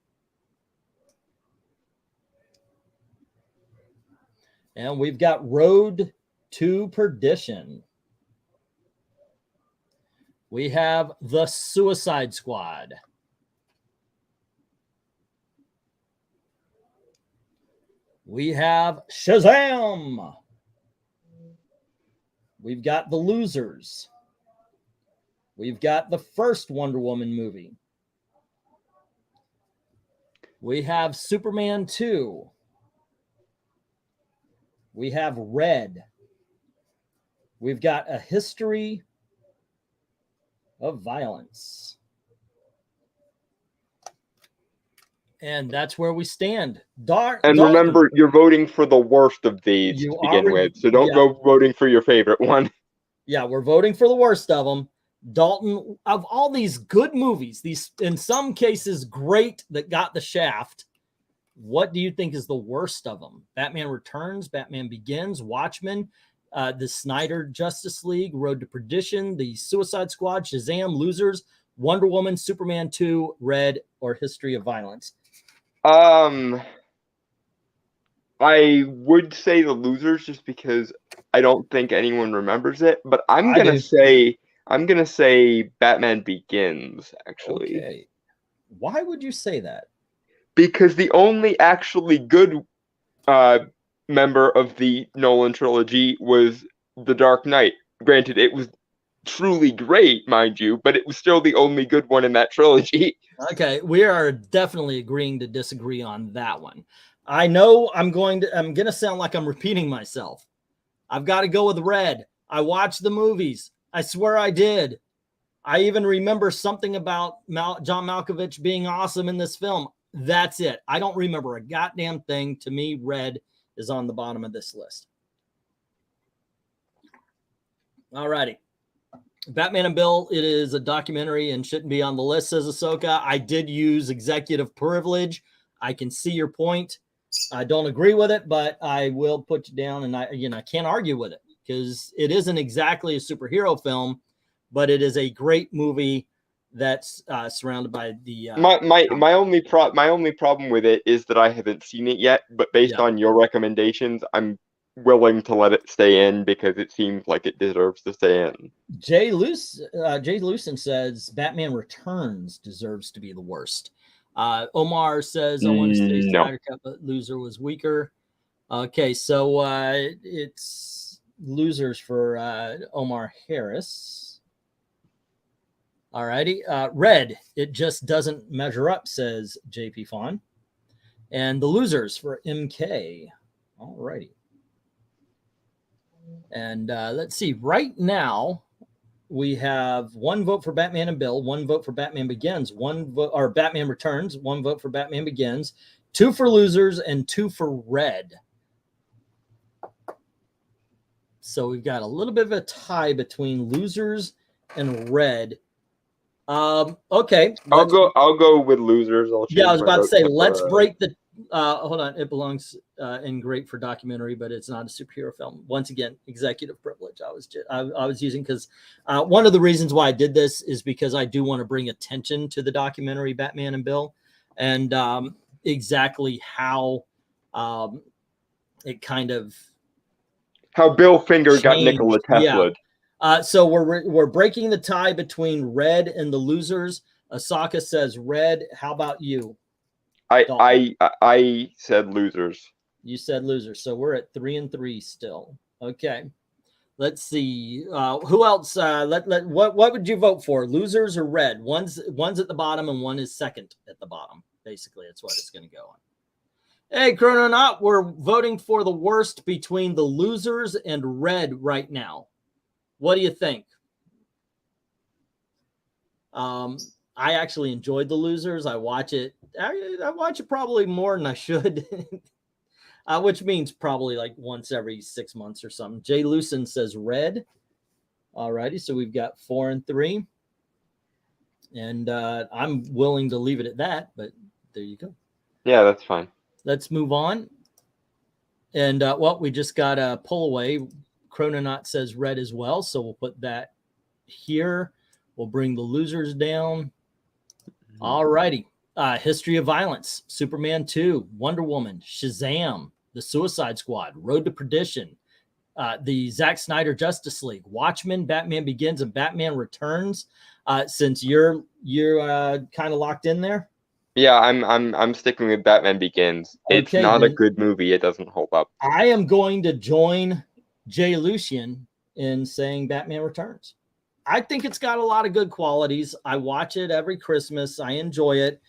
And we've got Road to Perdition. We have The Suicide Squad. We have Shazam. We've got The Losers. We've got the first Wonder Woman movie. We have Superman 2. We have Red. We've got A History of Violence. And that's where we stand. Remember, you're voting for the worst of these to begin with. So don't go voting for your favorite one. Yeah, we're voting for the worst of them. Dalton, of all these good movies, these in some cases great that got the shaft, what do you think is the worst of them? Batman Returns, Batman Begins, Watchmen, the Snyder Justice League, Road to Perdition, the Suicide Squad, Shazam, Losers, Wonder Woman, Superman 2, Red, or History of Violence? I would say the Losers just because I don't think anyone remembers it, but I'm gonna say Batman Begins, actually. Okay. Why would you say that? Because the only actually good member of the Nolan trilogy was The Dark Knight. Granted, it was truly great, mind you, but it was still the only good one in that trilogy. Okay, we are definitely agreeing to disagree on that one. I know I'm gonna sound like I'm repeating myself. I've got to go with Red. I watched the movies. I swear I did. I even remember something about John Malkovich being awesome in this film. That's it. I don't remember a goddamn thing. To me, Red is on the bottom of this list. All righty. Batman and Bill, it is a documentary and shouldn't be on the list, says Ahsoka. I did use executive privilege. I can see your point. I don't agree with it, but I will put you down, and I can't argue with it because it isn't exactly a superhero film, but it is a great movie that's surrounded by the my only problem with it is that I haven't seen it yet, but based on your recommendations, I'm willing to let it stay in because it seems like it deserves to stay in. Jay Lucen says Batman Returns deserves to be the worst. Omar says I want to say Snyder Cut, but Loser was weaker. Okay, so it's Losers for Omar Harris. All righty. Red, it just doesn't measure up, says JP Fawn. And the Losers for MK. All righty. And let's see. Right now, we have one vote for Batman and Bill, one vote for Batman Begins, one vote or Batman Returns, one vote for Batman Begins, 2 for Losers, and 2 for Red. So we've got a little bit of a tie between Losers and Red. Okay. I'll go with Losers. I was about to say, let's break the hold on. It belongs in great for documentary, but it's not a superhero film. Once again, executive privilege. I was using because one of the reasons why I did this is because I do want to bring attention to the documentary Batman and Bill, and exactly how it kind of how Bill Finger got Nikola Tesla. So we're breaking the tie between Red and the Losers. Asaka says Red. How about you? I said Losers. You said Losers. So we're at 3-3 still. Okay. Let's see. Who else? What would you vote for? Losers or Red? One's at the bottom and one is second at the bottom. Basically, that's what it's going to go on. Hey, CHRONONAUGHT, we're voting for the worst between the Losers and Red right now. What do you think? I actually enjoyed the Losers. I watch it. I watch it probably more than I should, which means probably like once every 6 months or something. Jay Lucen says Red. All righty, so we've got 4 and 3, and I'm willing to leave it at that. But there you go. Yeah, that's fine. Let's move on. And well, we just got a pull away. CHRONONAUGHT says Red as well, so we'll put that here. We'll bring the Losers down. All righty. History of Violence, Superman 2, Wonder Woman, Shazam, The Suicide Squad, Road to Perdition, the Zack Snyder Justice League, Watchmen, Batman Begins, and Batman Returns. Since you're kind of locked in there. Yeah, I'm sticking with Batman Begins. It's not a good movie. It doesn't hold up. I am going to join Jay Lucien in saying Batman Returns. I think it's got a lot of good qualities. I watch it every Christmas. I enjoy it,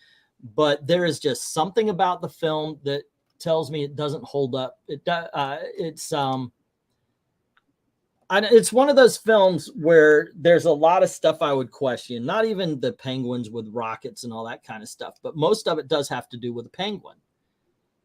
but there is just something about the film that tells me it doesn't hold up. It's one of those films where there's a lot of stuff I would question. Not even the penguins with rockets and all that kind of stuff, but most of it does have to do with the penguin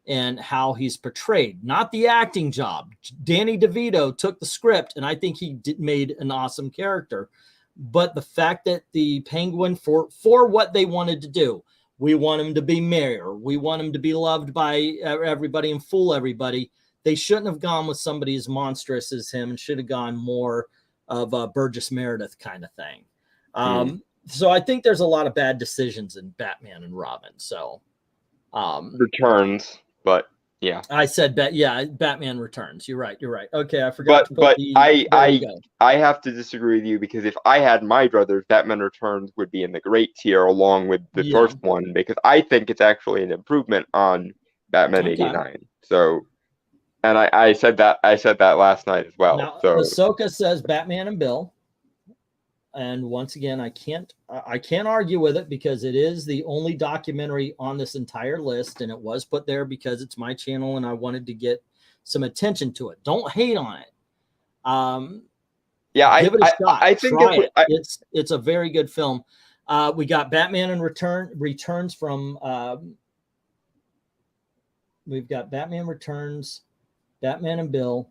and how he's portrayed, not the acting job. Danny DeVito took the script, and I think he made an awesome character. But the fact that the penguin, for what they wanted to do, we want him to be mayor, we want him to be loved by everybody and fool everybody. they shouldn't have gone with somebody as monstrous as him, and should have gone more of a Burgess Meredith kind of thing. So I think there's a lot of bad decisions in Batman and Robin. So Returns, but yeah, I said Batman Returns. You're right. Okay, I forgot. But I have to disagree with you, because if I had my druthers, Batman Returns would be in the great tier along with the first one, because I think it's actually an improvement on Batman '89. So, and I said that last night as well. Now, so Ahsoka says Batman and Bill. And once again, I can't argue with it, because it is the only documentary on this entire list, and it was put there because it's my channel and I wanted to get some attention to it. Don't hate on it. Give it a shot. I think it's a very good film. We got Batman and Returns from. We've got Batman Returns, Batman and Bill.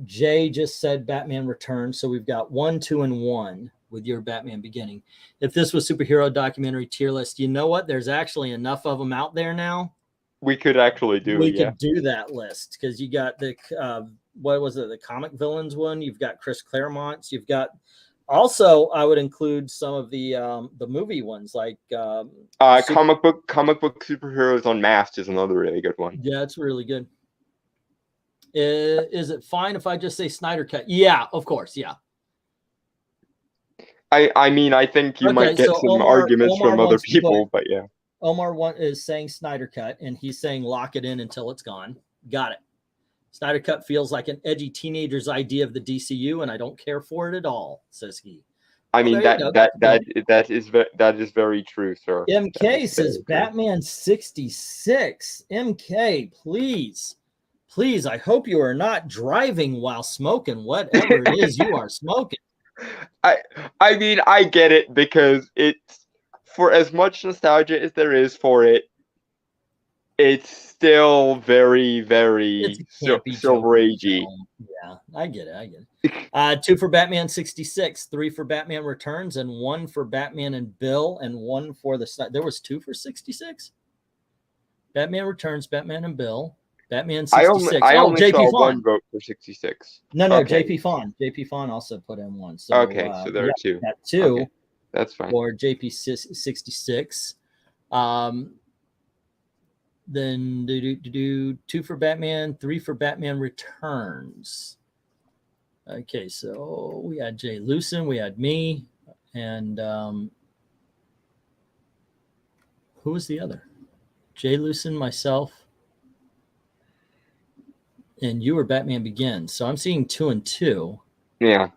Jay just said Batman Returns, so we've got 1, 2, and 1 with your Batman Beginning. If this was superhero documentary tier list, you know what? There's actually enough of them out there now. We could actually do. We could do that list, because you got the what was it? The comic villains one. You've got Chris Claremont's. You've got also. I would include some of the movie ones, like comic book superheroes Unmasked is another really good one. Yeah, it's really good. Is it fine if I just say Snyder Cut? Yeah, of course. Yeah. I mean, I think you might get some arguments from other people, but yeah. Omar is saying Snyder Cut, and he's saying lock it in until it's gone. Got it. Snyder Cut feels like an edgy teenager's idea of the DCU, and I don't care for it at all, says he. I mean, that is very true, sir. MK says Batman 66. MK, please. Please, I hope you are not driving while smoking whatever it is you are smoking. I mean, I get it, because it's, for as much nostalgia as there is for it, it's still very, very Silver Agey. Yeah, I get it. 2 for Batman 66, 3 for Batman Returns, and 1 for Batman and Bill, and 1 for the... There was 2 for 66? Batman Returns, Batman and Bill. Batman 66. I only JP saw Fawn. 1 vote for 66. No, okay. JP Fawn. JP Fawn also put in 1. So, okay, so there are 2. Got 2. Okay, that's fine. For JP 66. Then 2 for Batman, 3 for Batman Returns. Okay, so we had Jay Lucen, we had me, and who was the other? Jay Lucen, myself. And you were Batman Begins. So I'm seeing 2 and 2. Yeah.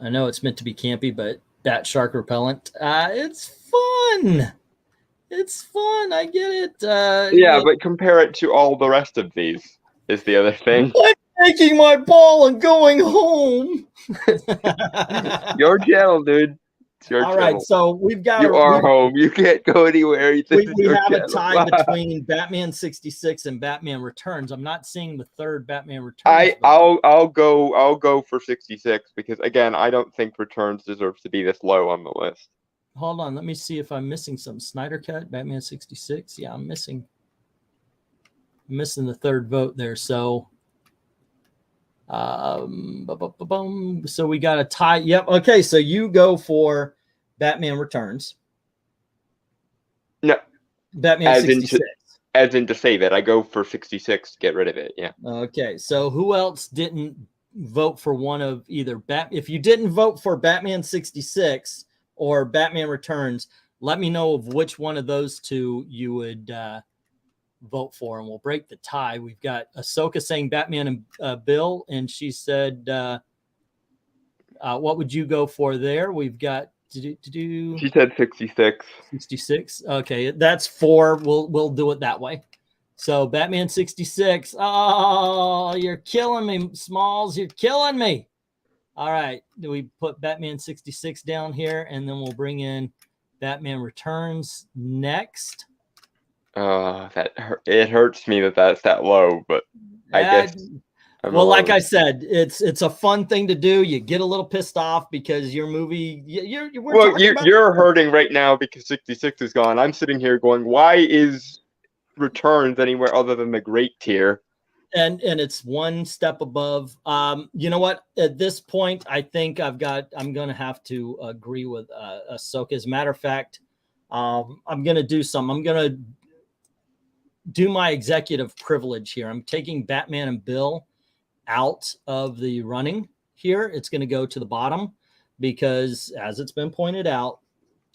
I know it's meant to be campy, but Bat Shark Repellent. It's fun. It's fun. I get it. Yeah, but compare it to all the rest of these is the other thing. I'm taking my ball and going home. Your channel, dude. All right, so we've got home. You can't go anywhere. We have a tie between Batman 66 and Batman Returns. I'm not seeing the third Batman Returns. I'll go for 66, because again, I don't think Returns deserves to be this low on the list. Hold on, let me see if I'm missing some. Snyder Cut, Batman 66. Yeah, I'm missing the third vote there. So so we got a tie. Yep. Okay, so you go for Batman Returns. No, Batman 66. As in to say that I go for 66 to get rid of it. Yeah. Okay, so who else didn't vote for one of either if you didn't vote for Batman 66 or Batman Returns, let me know of which one of those two you would vote for, and we'll break the tie. We've got Ahsoka saying Batman and Bill, and she said, what would you go for there? We've got She said 66. 66. Okay, that's 4. We'll do it that way. So Batman 66. Oh, you're killing me, Smalls. You're killing me. All right, do we put Batman 66 down here, and then we'll bring in Batman Returns next. It hurts me that that's that low, but I guess. Well, like I said, it's a fun thing to do. You get a little pissed off because your movie. You're hurting right now because 66 is gone. I'm sitting here going, why is returns anywhere other than the great tier. And it's one step above. You know what? At this point, I think I'm going to have to agree with Ahsoka. As a matter of fact, I'm going to do some. I'm going to do my executive privilege here. I'm taking Batman and Bill out of the running here. It's going to go to the bottom because, as it's been pointed out,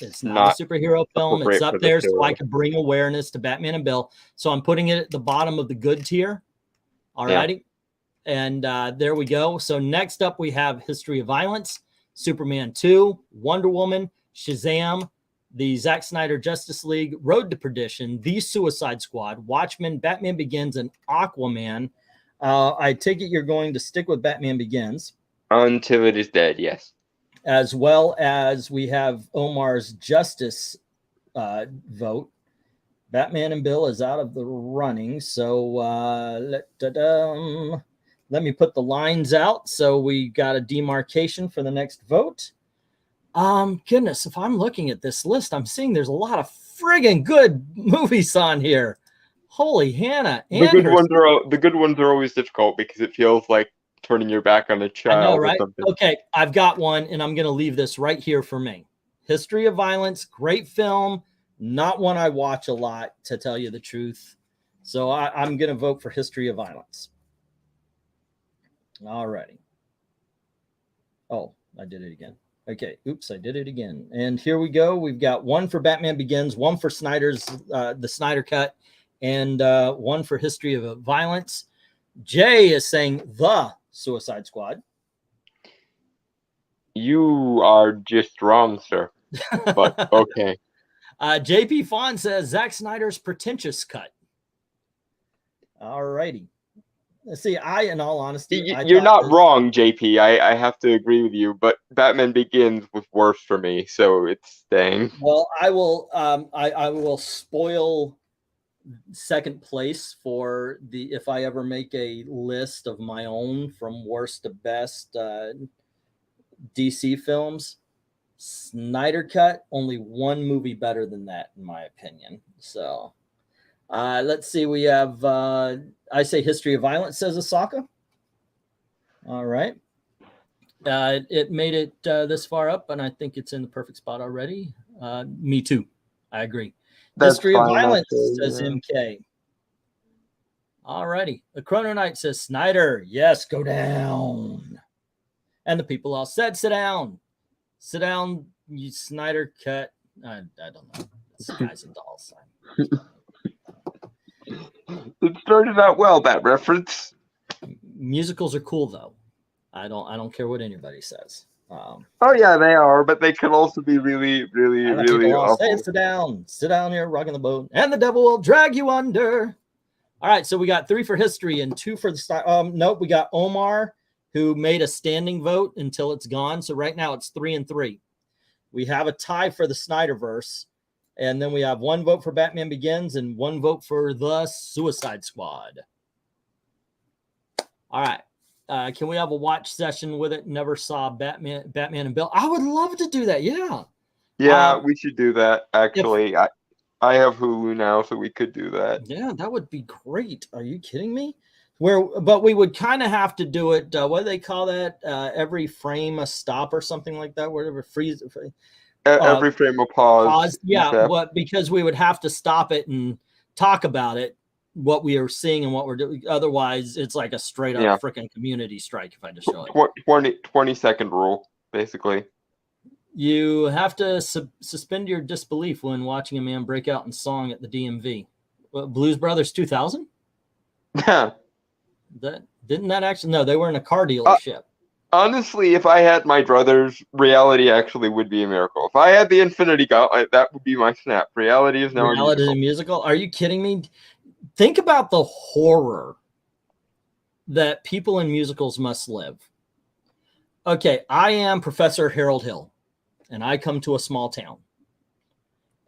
it's not a superhero film. It's up there so I can bring awareness to Batman and Bill. So I'm putting it at the bottom of the good tier. All righty. And there we go. So next up, we have History of Violence, Superman 2, Wonder Woman, Shazam, the Zack Snyder Justice League, Road to Perdition, The Suicide Squad, Watchmen, Batman Begins, and Aquaman. I take it you're going to stick with Batman Begins. Until it is dead, yes. As well as we have Omar's Justice vote. Batman and Bill is out of the running. So let me put the lines out. So we got a demarcation for the next vote. Goodness, if I'm looking at this list, I'm seeing there's a lot of friggin' good movies on here. Holy Hannah. The good ones are always difficult because it feels like turning your back on a child. I know, right? Okay, I've got one, and I'm going to leave this right here for me. History of Violence, great film. Not one I watch a lot, to tell you the truth. So I'm going to vote for History of Violence. All righty. Oh, I did it again. Okay, oops, I did it again. And here we go. We've got one for Batman Begins, one for the Snyder Cut, and one for History of Violence. Jay is saying The Suicide Squad. You are just wrong, sir. But okay. JP Fawn says Zack Snyder's pretentious cut. All righty. Let's see. In all honesty, you're not wrong, JP. I have to agree with you, but Batman Begins was worse for me, so it's staying. Well, I will. I will spoil second place for if I ever make a list of my own from worst to best DC films. Snyder Cut, only one movie better than that, in my opinion. So let's see. We have, I say History of Violence, says Asaka. All right. It made it this far up, and I think it's in the perfect spot already. Me too. I agree. History of Violence, says MK. All righty. The CHRONONAUGHT says Snyder. Yes, go down. And the people all said, sit down. Sit down, you Snyder Cut. I don't know. It's Guys and Dolls. It started out well, that reference. Musicals are cool, though. I don't care what anybody says. Oh yeah, they are, but they can also be really, really, really awful. Sit down here, rocking the boat, and the devil will drag you under. All right, so we got 3 for history and 2 for the nope, we got Omar, who made a standing vote until it's gone. So right now it's 3 and 3. We have a tie for the Snyderverse, and then we have 1 vote for Batman Begins and 1 vote for the Suicide Squad. All right. Can we have a watch session with it? Never saw Batman and Bill. I would love to do that. Yeah. Yeah, we should do that. Actually, I have Hulu now, so we could do that. Yeah, that would be great. Are you kidding me? But we would kind of have to do it. What do they call that? Every frame a stop or something like that. Whatever freeze. Every frame a pause. Yeah, because we would have to stop it and talk about it, what we are seeing and what we're doing. Otherwise, it's like a straight up freaking community strike if I just show it. 20-second rule, basically. You have to suspend your disbelief when watching a man break out in song at the DMV. Blues Brothers 2000? Yeah. Didn't that actually? No, they were in a car dealership. Honestly, if I had my druthers, reality actually would be a miracle. If I had the Infinity Gauntlet, that would be my snap. Reality is now a musical. Are you kidding me? Think about the horror that people in musicals must live. Okay, I am Professor Harold Hill, and I come to a small town,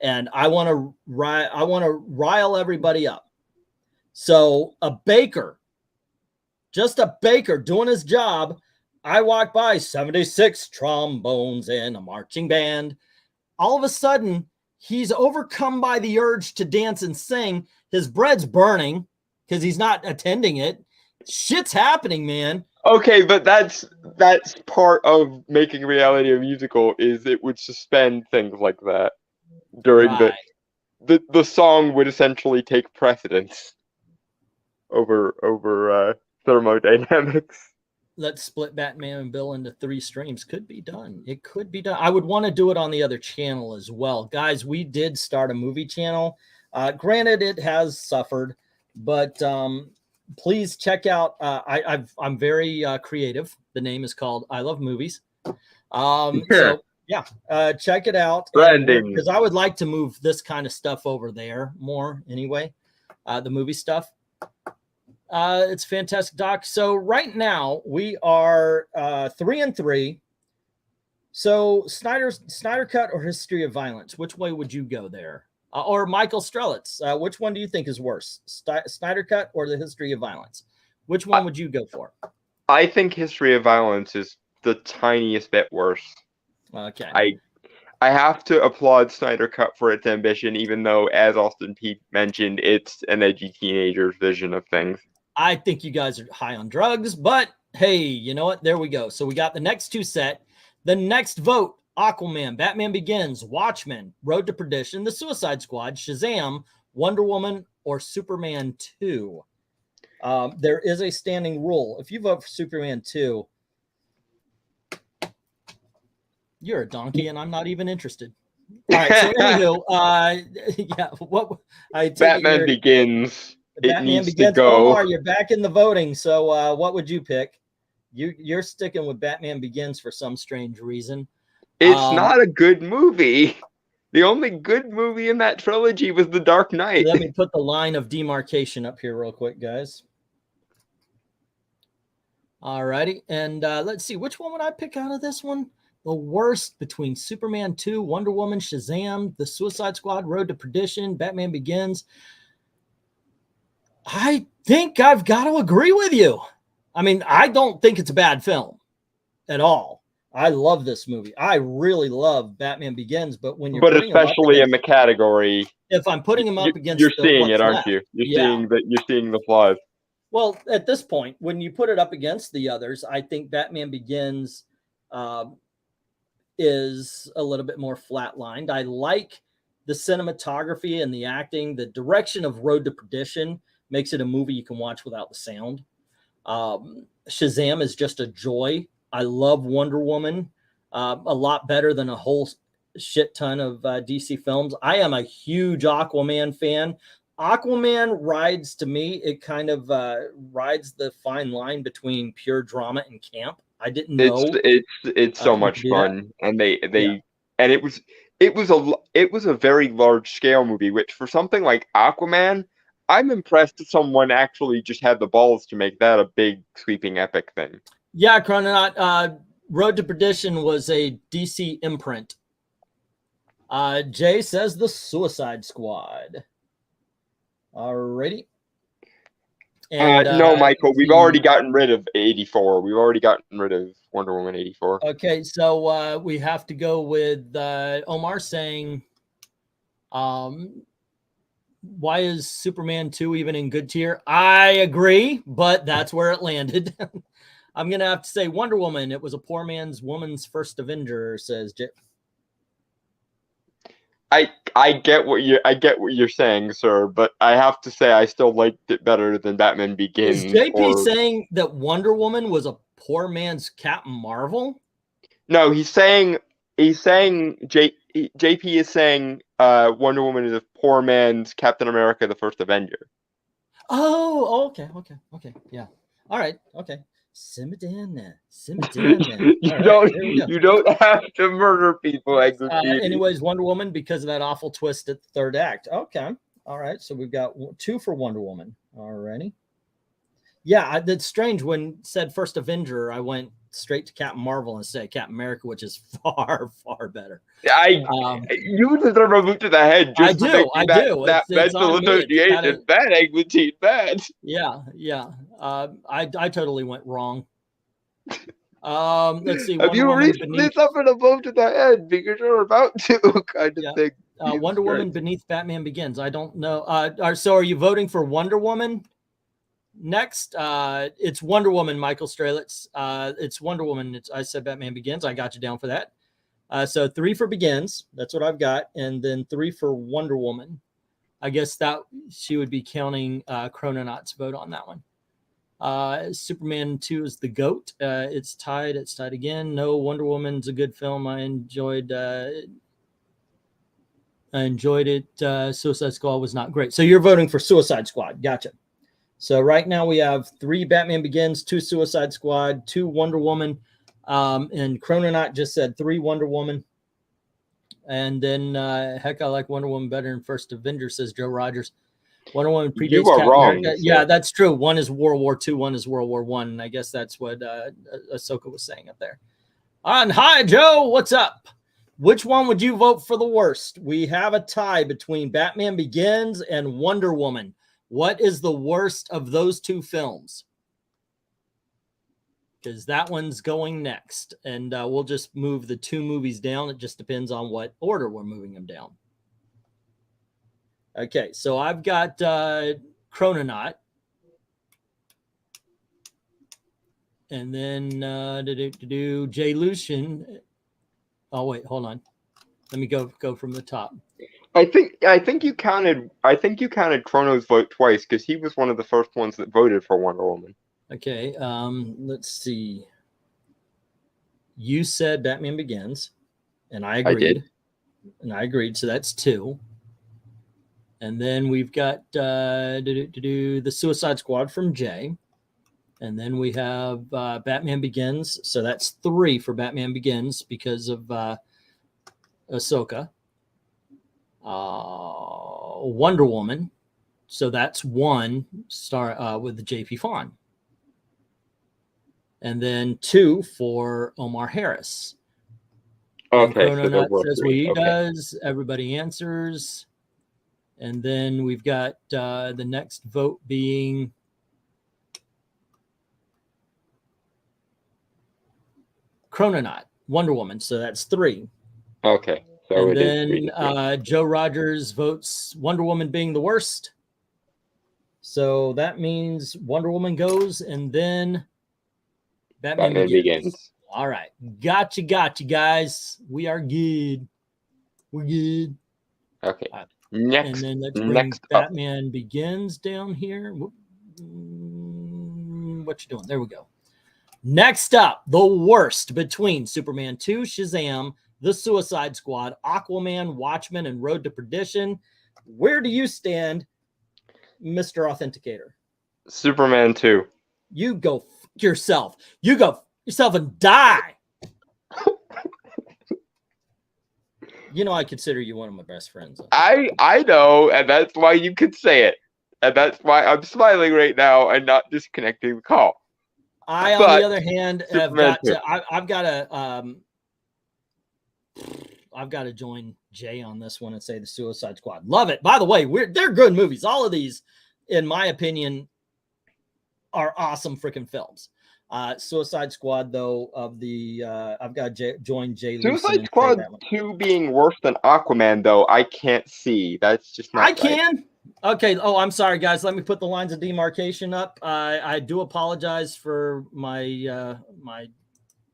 and I want to rile everybody up. So a baker. Just a baker doing his job. I walk by 76 trombones and a marching band. All of a sudden, He's overcome by the urge to dance and sing. His bread's burning because he's not attending it. Shit's happening, man. Okay, but that's part of making reality a musical, is it would suspend things like that during the song would essentially take precedence over thermodynamics. Let's split Batman and Bill into 3 streams. Could be done. It could be done. I would want to do it on the other channel as well. Guys, we did start a movie channel. Granted, it has suffered, but please check out. I'm very creative. The name is called I Love Movies. So yeah, check it out. Because I would like to move this kind of stuff over there more anyway. The movie stuff. It's fantastic, Doc. So right now we are 3-3. So Snyder Cut or History of Violence? Which way would you go there? Or Michael Strelitz? Which one do you think is worse, Snyder Cut or the History of Violence? Which one would you go for? I think History of Violence is the tiniest bit worse. Okay. I have to applaud Snyder Cut for its ambition, even though, as Austin Pete mentioned, it's an edgy teenager's vision of things. I think you guys are high on drugs, but hey, you know what? There we go. So we got the next 2 set. The next vote, Aquaman, Batman Begins, Watchmen, Road to Perdition, The Suicide Squad, Shazam, Wonder Woman, or Superman 2. There is a standing rule. If you vote for Superman 2, you're a donkey, and I'm not even interested. All right, so anywho, yeah, what I take Batman Begins. Batman Begins. Omar, you're back in the voting. So what would you pick? You're sticking with Batman Begins for some strange reason. It's not a good movie. The only good movie in that trilogy was The Dark Knight. Let me put the line of demarcation up here real quick, guys. All righty. And let's see. Which one would I pick out of this one? The worst between Superman 2, Wonder Woman, Shazam, The Suicide Squad, Road to Perdition, Batman Begins. I think I've got to agree with you. I mean, I don't think it's a bad film at all. I love this movie. I really love Batman Begins, but when you're especially in the category, if I'm putting him up against, you're seeing it, aren't you? You're seeing the flaws. Well, at this point, when you put it up against the others, I think Batman Begins is a little bit more flatlined. I like the cinematography and the acting. The direction of Road to Perdition makes it a movie you can watch without the sound. Shazam is just a joy. I love Wonder Woman a lot better than a whole shit ton of DC films. I am a huge Aquaman fan. Aquaman rides, to me, it kind of rides the fine line between pure drama and camp. I didn't know it's so much fun, and and it was a very large scale movie, which for something like Aquaman, I'm impressed that someone actually just had the balls to make that a big sweeping epic thing. Yeah, Chrononaught, Road to Perdition was a DC imprint. Jay says The Suicide Squad. Alrighty. And, no, Michael, we've already gotten rid of 84. We've already gotten rid of Wonder Woman 84. Okay, so we have to go with Omar saying, why is Superman 2 even in good tier? I agree, but that's where it landed. I'm going to have to say Wonder Woman. It was a poor man's woman's first Avenger, says Jay. I get what you're saying, sir, but I have to say I still liked it better than Batman Begins. Is JP saying that Wonder Woman was a poor man's Captain Marvel? No, JP is saying Wonder Woman is a poor man's Captain America, the First Avenger. Oh, okay, yeah. All right, okay. Simmer down now. You don't have to murder people. Anyways, Wonder Woman, because of that awful twist at the third act. Okay. All right. So we've got 2 for Wonder Woman. Alrighty. Yeah, that's strange. When said First Avenger, I went straight to Captain Marvel and said Captain America, which is far, far better. You deserve a boot to the head. I do. That mental association, bad equity, bad. Yeah. I totally went wrong. Let's see. Have Wonder you Woman reached beneath. this up and above to the end because you're about to kind of Yeah. thing. Wonder Woman beneath Batman Begins. I don't know. So are you voting for Wonder Woman next? It's Wonder Woman, Michael Strelitz. It's Wonder Woman. I said Batman Begins. I got you down for that. So 3 for Begins. That's what I've got. And then 3 for Wonder Woman. I guess that she would be counting Chrononaught's vote on that one. Superman 2 is the GOAT. It's tied. It's tied again. No, Wonder Woman's a good film. I enjoyed it. Suicide Squad was not great. So you're voting for Suicide Squad. Gotcha. So right now we have 3 Batman Begins, 2 Suicide Squad, 2 Wonder Woman. And Chrononaut just said 3 Wonder Woman. And then, heck, I like Wonder Woman better than First Avenger, says Joe Rogers. Wonder Woman predates You are wrong. America. Yeah, that's true. One is World War II, one is World War I. And I guess that's what Ahsoka was saying up there. And hi, Joe. What's up? Which one would you vote for the worst? We have a tie between Batman Begins and Wonder Woman. What is the worst of those 2 films? Because that one's going next. And we'll just move the 2 movies down. It just depends on what order we're moving them down. Okay, so I've got Chrononaut. And then Jay Lucian. Oh, wait, hold on. Let me go from the top. I think you counted Chrono's vote twice because he was one of the first ones that voted for Wonder Woman. Okay, let's see. You said Batman Begins, and I agreed. I did. And I agreed, so that's 2. And then we've got the Suicide Squad from Jay. And then we have Batman Begins. So that's 3 for Batman Begins because of Ahsoka. Wonder Woman. So that's 1 star with the JP Fawn. And then 2 for Omar Harris. Okay. Chrononaut says what he does. Everybody answers. And then we've got the next vote being Chrononaut, Wonder Woman. So that's 3. Okay. So and then Joe Rogers votes Wonder Woman being the worst. So that means Wonder Woman goes, and then Batman Begins. All right. Gotcha, guys. We are good. We're good. Okay. Next, and then let's bring Batman Begins down here. What you doing? There we go. Next up, the worst between Superman 2, Shazam, The Suicide Squad, Aquaman, Watchmen, and Road to Perdition. Where do you stand, Mr. Authenticator? Superman 2. You go f yourself. You go f yourself and die. You know, I consider you one of my best friends. I know, and that's why you could say it. And that's why I'm smiling right now and not disconnecting the call. On the other hand, I've got to join Jay on this one and say the Suicide Squad. Love it. By the way, they're good movies. All of these, in my opinion, are awesome freaking films. Suicide Squad, though, I've got to join Jay. Suicide Squad 2 being worse than Aquaman, though, I can't see. That's just not. I can. Okay. Oh, I'm sorry, guys. Let me put the lines of demarcation up. I do apologize for my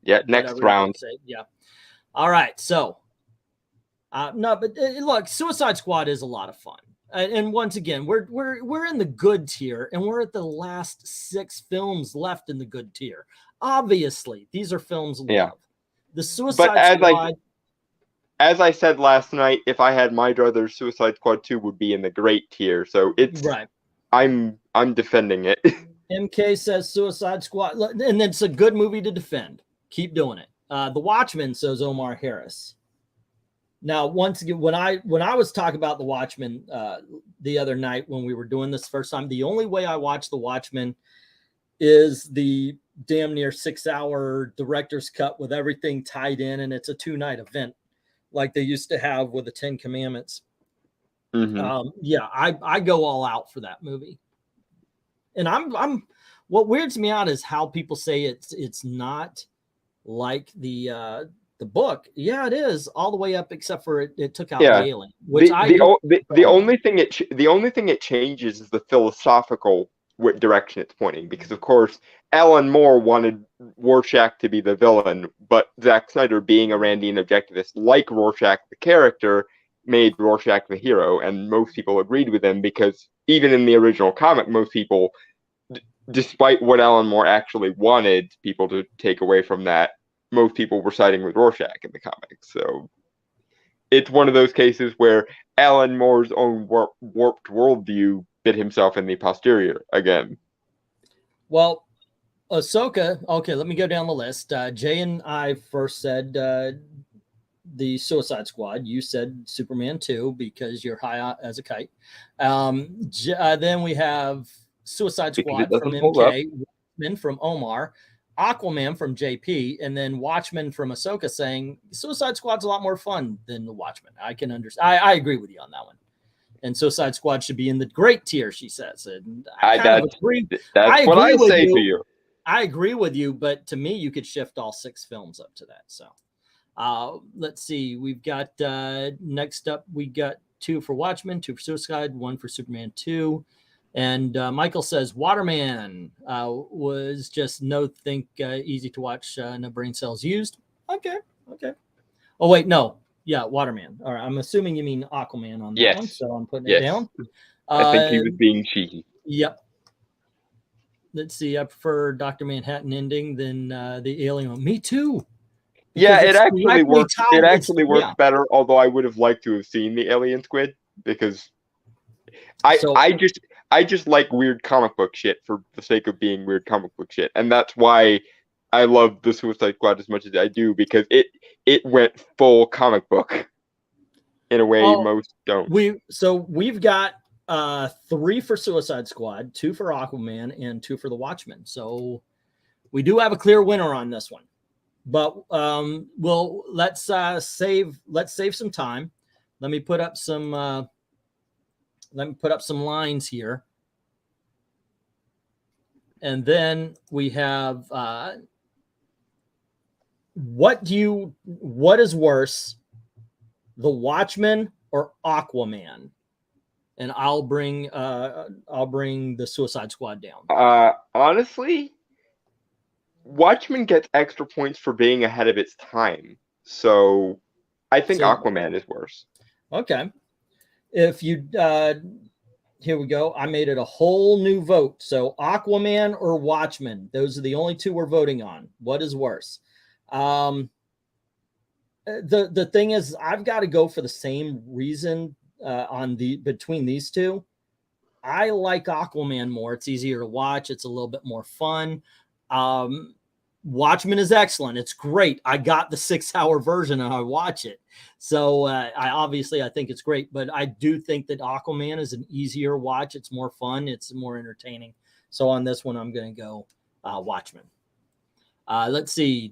next round. Yeah. All right. So, no, but look, Suicide Squad is a lot of fun. And once again, we're in the good tier, and we're at the last 6 films left in the good tier. Obviously, these are films love. The Suicide Squad. As I said last night, if I had my druthers, Suicide Squad 2 would be in the great tier. So it's right. I'm defending it. MK says Suicide Squad, and it's a good movie to defend. Keep doing it. The Watchmen, says Omar Harris. Now, once again, when I was talking about The Watchmen the other night when we were doing this first time, the only way I watched The Watchmen is the damn near 6-hour director's cut with everything tied in, and it's a 2-night event like they used to have with the 10 Commandments. Mm-hmm. I go all out for that movie. And I'm what weirds me out is how people say it's not like the book. Yeah, it is all the way up except for it took out Yeah. the alien, which the only thing it changes is the philosophical direction it's pointing, because of course Alan Moore wanted Rorschach to be the villain, but Zack Snyder, being a Randian objectivist like Rorschach the character, made Rorschach the hero, and most people agreed with him, because even in the original comic, most people, despite what Alan Moore actually wanted people to take away from that, most people were siding with Rorschach in the comics. So it's one of those cases where Alan Moore's own warped worldview bit himself in the posterior again. Well, Ahsoka, okay, let me go down the list. Jay and I first said the Suicide Squad. You said Superman 2 because you're high as a kite. Then we have Suicide Squad from MK, Watchmen from Omar, Aquaman from JP, and then Watchmen from Ahsoka, saying Suicide Squad's a lot more fun than the Watchmen. I can understand. I agree with you on that one. And Suicide Squad should be in the great tier, she says. And I agree. That's what I say to you. I agree with you, but to me, you could shift all 6 films up to that. So let's see. We've got next up, we got 2 for Watchmen, 2 for Suicide, 1 for Superman 2. And Michael says Waterman was just easy to watch, no brain cells used. Okay. Oh, wait, no. Yeah, Waterman. All right, I'm assuming you mean Aquaman on that one, so I'm putting it down. I think he was being cheeky. Yep. Let's see. I prefer Dr. Manhattan ending than the Alien one. Me too. Yeah, it actually works. It actually works better. Although I would have liked to have seen the alien squid, because I just like weird comic book shit for the sake of being weird comic book shit, and that's why I love the Suicide Squad as much as I do, because it went full comic book in a way most don't. We've got 3 for Suicide Squad, 2 for Aquaman, and 2 for the Watchmen. So we do have a clear winner on this one. But let's save some time. Let me put up some lines here. And then we have what is worse, the Watchmen or Aquaman? And I'll bring the Suicide Squad down. Honestly, Watchmen gets extra points for being ahead of its time. So I think Aquaman is worse. Okay. If you here we go. I made it a whole new vote. So Aquaman or Watchmen, those are the only 2 we're voting on. What is worse? The thing is, I've got to go for the same reason between these 2. I like Aquaman more. It's easier to watch. It's a little bit more fun. Watchmen is excellent. It's great. I got the 6-hour version and I watch it. So I think it's great, but I do think that Aquaman is an easier watch. It's more fun. It's more entertaining. So on this one, I'm going to go Watchmen. Let's see.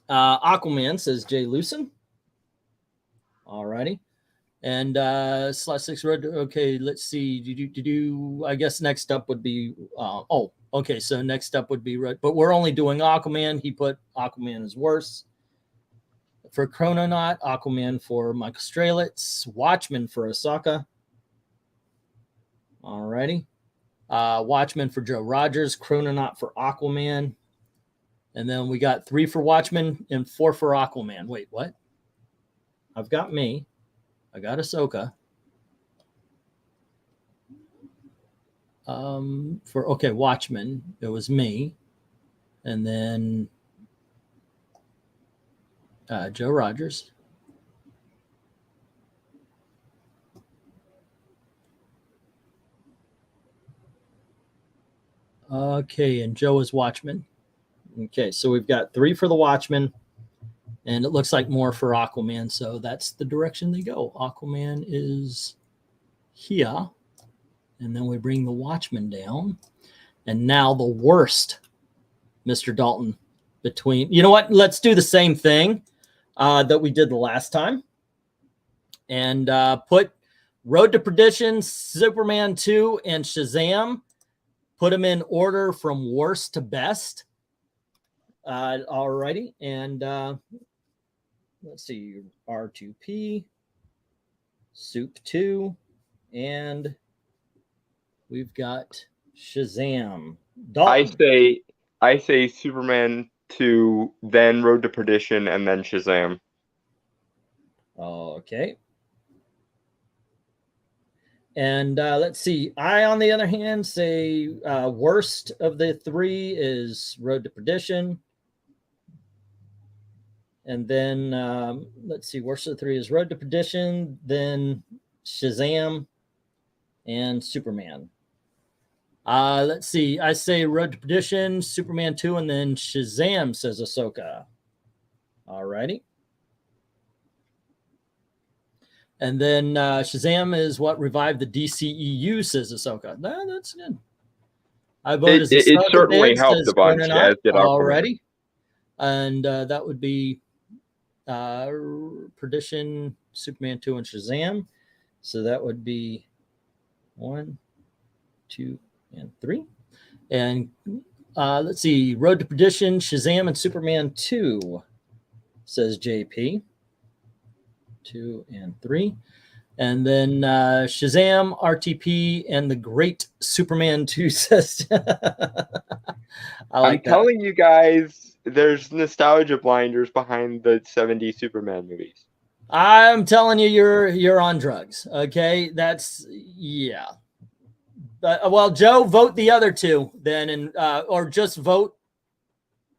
Aquaman, says Jay Lucen. All righty. And /6 red. Okay, let's see. I guess next up would be okay. So next up would be red, but we're only doing Aquaman. He put Aquaman as worse. For CHRONONAUGHT, Aquaman for Michael Strelitz, Watchmen for Osaka. All righty. Watchmen for Joe Rogers, CHRONONAUGHT for Aquaman. And then we got 3 for Watchmen and 4 for Aquaman. Wait, what? I've got me. I got Ahsoka. Watchmen, it was me. And then Joe Rogers. Okay, and Joe is Watchmen. Okay, so we've got 3 for the Watchmen, and it looks like more for Aquaman, so that's the direction they go. Aquaman is here, and then we bring the Watchmen down. And now the worst, Mr. Dalton, between... You know what? Let's do the same thing that we did the last time. And put Road to Perdition, Superman 2, and Shazam. Put them in order from worst to best. Alrighty, and let's see, R2P, Soup 2, and we've got Shazam. Dalton. I say Superman 2, then Road to Perdition, and then Shazam. Okay. And let's see. I, on the other hand, say worst of the three is Road to Perdition. And then let's see. Worst of the three is Road to Perdition, then Shazam, and Superman. Let's see. I say Road to Perdition, Superman 2, and then Shazam, says Ahsoka. Alrighty. And then Shazam is what revived the DCEU, says Ahsoka. No, that's good. I vote as it certainly helped the bunch, as did already. And that would be Perdition, Superman 2, and Shazam. So that would be 1, 2, and 3. And let's see, Road to Perdition, Shazam, and Superman 2, says JP. 2 and 3. And then Shazam, RTP, and the Great Superman 2, says. I'm telling you guys, there's nostalgia blinders behind the 70s Superman movies. I'm telling you, you're on drugs. Okay, that's yeah. Well, Joe, vote the other two then, and or just vote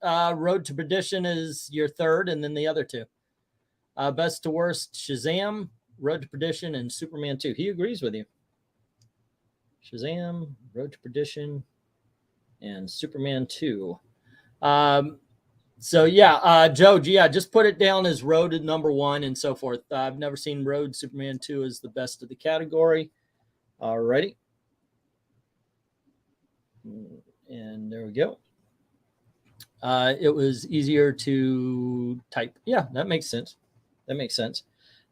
Road to Perdition is your third, and then the other two. Best to worst, Shazam, Road to Perdition, and Superman 2. He agrees with you. Shazam, Road to Perdition, and Superman 2. So yeah, Joe, yeah, just put it down as Road at number 1 and so forth. I've never seen Road. Superman 2 is the best of the category. Alrighty. And there we go. It was easier to type. Yeah, that makes sense. That makes sense.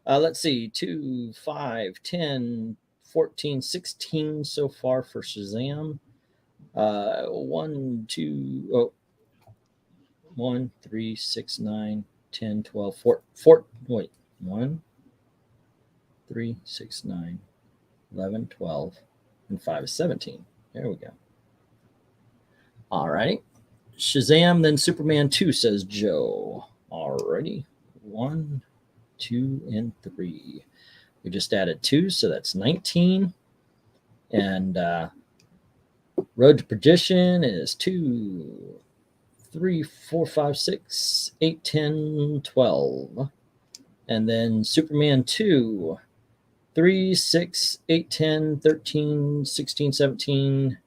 Let's see, 2, 5, 10, 14, 16 so far for Shazam. 1, 2, oh, 1, 3, 6, 9, 10, 12, 4, wait, 1, 3, 6, 9, 11, 12, and 5 is 17. There we go. All right. Shazam, then Superman 2, says Joe. Alrighty. 1, 2, and 3. We just added 2, so that's 19. And Road to Perdition is 2, 3, 4, 5, 6, 8, 10, 12. And then Superman 2, 3, 6, 8, 10, 13, 16, 17,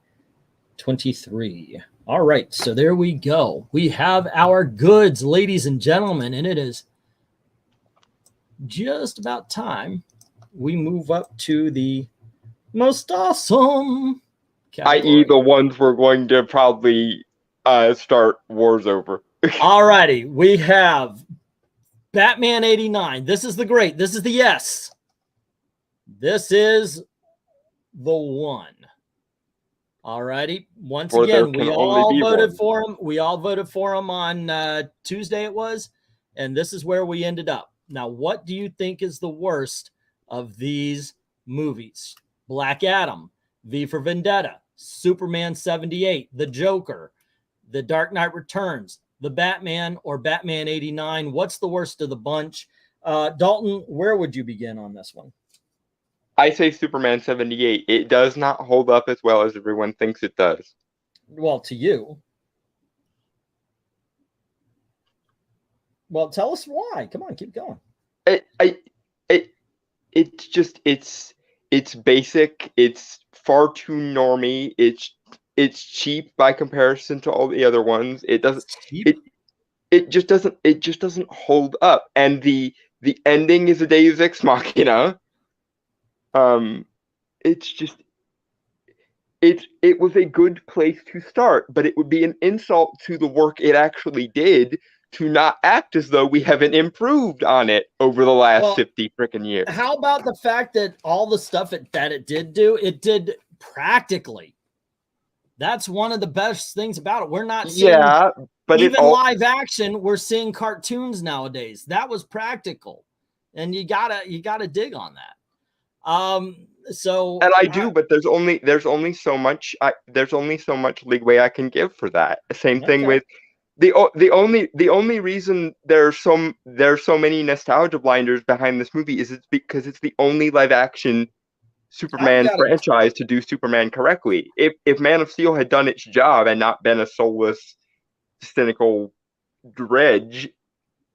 23. All right, so there we go. We have our goods, ladies and gentlemen, and it is just about time we move up to the most awesome category. I.e. the ones we're going to probably start wars over. All righty, we have Batman 89. This is the great. This is the yes. This is the one. All righty. Once again, we all voted for him. We all voted for him on Tuesday it was, and this is where we ended up. Now, what do you think is the worst of these movies? Black Adam, V for Vendetta, Superman 78, The Joker, The Dark Knight Returns, The Batman, or Batman 89? What's the worst of the bunch? Dalton, where would you begin on this one? I say Superman 78. It does not hold up as well as everyone thinks it does. Well, to you. Well, tell us why. Come on, keep going. It's basic. It's far too normy. It's cheap by comparison to all the other ones. It just doesn't hold up. And the ending is a Deus Ex Machina. It was a good place to start, but it would be an insult to the work it actually did to not act as though we haven't improved on it over the last 50 freaking years. How about the fact that all the stuff that it did do, it did practically That's one of the best things about it. We're not seeing but even live action. We're seeing cartoons nowadays. That was practical, and you gotta dig on that. So and I do, but there's only so much leeway I can give for that. Same thing with the only reason there's so many nostalgia blinders behind this movie is it's because it's the only live action Superman franchise to do Superman correctly. If Man of Steel had done its job and not been a soulless, cynical dredge,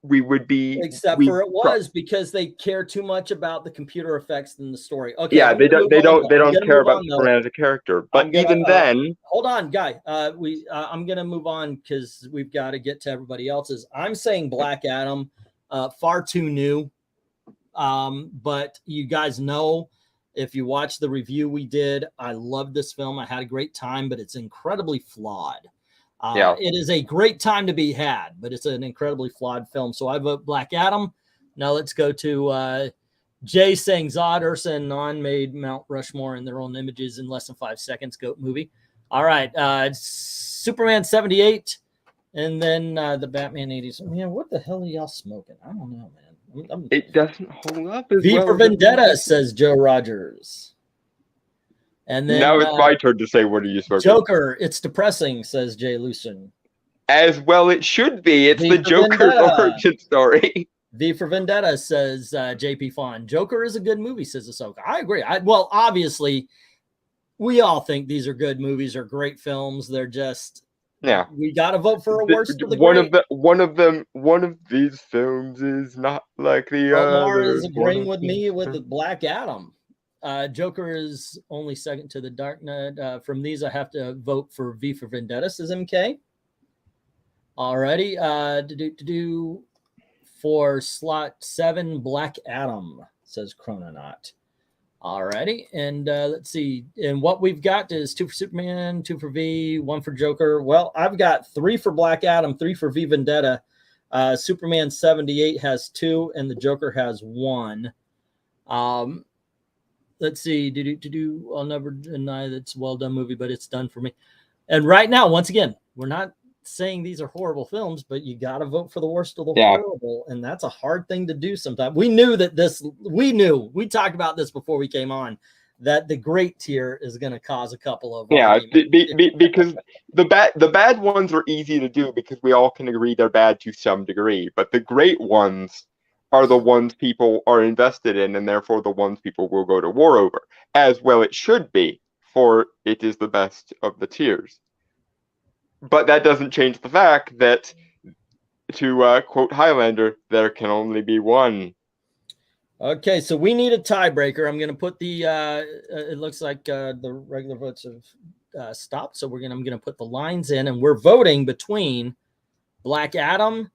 we would be. Except for it was because they care too much about the computer effects than the story. Okay. Yeah, they don't care about Superman as a character. But even then, hold on, Guy. I'm gonna move on because we've got to get to everybody else's. I'm saying Black Adam, far too new. But you guys know, if you watch the review we did, I love this film. I had a great time, but it's incredibly flawed. It is a great time to be had, but it's an incredibly flawed film. So I vote Black Adam. Now let's go to Jay saying Zod, Ursa, and Non made Mount Rushmore in their own images in less than 5 seconds. Goat movie. All right. Superman 78, and then the Batman 80s. Man, what the hell are y'all smoking? I don't know, man. It doesn't hold up as V for Vendetta, says Joe Rogers. And then now it's my turn to say, what are you smoking? Joker, it's depressing, says Jay Lucen. As well it should be. It's the Joker origin story. V for Vendetta, says JP Fawn. Joker is a good movie, says Ahsoka. I agree. Well, obviously, we all think these are good movies or great films. They're just... Yeah, we got to vote for a worst of the great. One of these films is not like the other. Omar is agreeing with me with the Black Adam. Joker is only second to the Dark Knight. From these, I have to vote for V for Vendetta, says MK. Alrighty. For slot 7, Black Adam, says Chrononaut. Alrighty. And let's see. And what we've got is 2 for Superman, 2 for V, 1 for Joker. Well, I've got 3 for Black Adam, 3 for V Vendetta. Superman 78 has 2, and the Joker has 1. Let's see. I'll never deny that's a well done movie, but it's done for me. And right now, once again, we're not saying these are horrible films, but you got to vote for the worst of the horrible, and that's a hard thing to do sometimes. We knew we talked about this before we came on, that the great tier is going to cause a couple of because the bad ones are easy to do because we all can agree they're bad to some degree, but the great ones are the ones people are invested in, and therefore the ones people will go to war over, as well it should be, for it is the best of the tiers. But that doesn't change the fact that, to quote Highlander, there can only be one. Okay, so we need a tiebreaker. I'm going to put the, it looks like the regular votes have stopped, so I'm going to put the lines in, and we're voting between Black Adam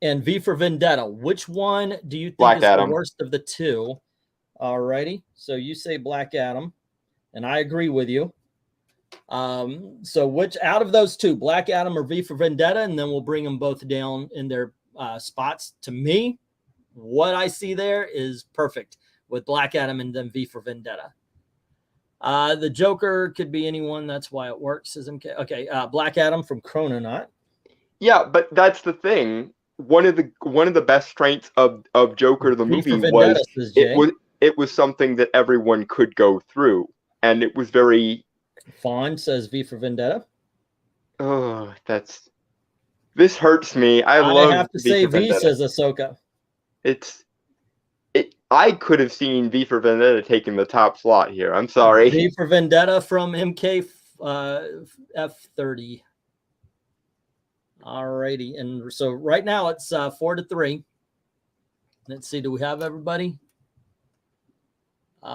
and V for Vendetta. Which one do you think is the worst of the two? All righty, so you say Black Adam, and I agree with you. So which out of those two, Black Adam or V for Vendetta, and then we'll bring them both down in their spots. To me, what I see there is perfect with Black Adam and then V for Vendetta. The Joker could be anyone. That's why it works. Okay, Black Adam from Chrononaut. Yeah, but that's the thing. One of the best strengths of Joker the movie was it was something that everyone could go through, and it was very. Fawn says V for Vendetta. Oh, this hurts me. I have to say V, says Ahsoka. I could have seen V for Vendetta taking the top slot here. I'm sorry. V for Vendetta from MK F30. Alrighty, and so right now it's 4-3. Let's see. Do we have everybody? Yep,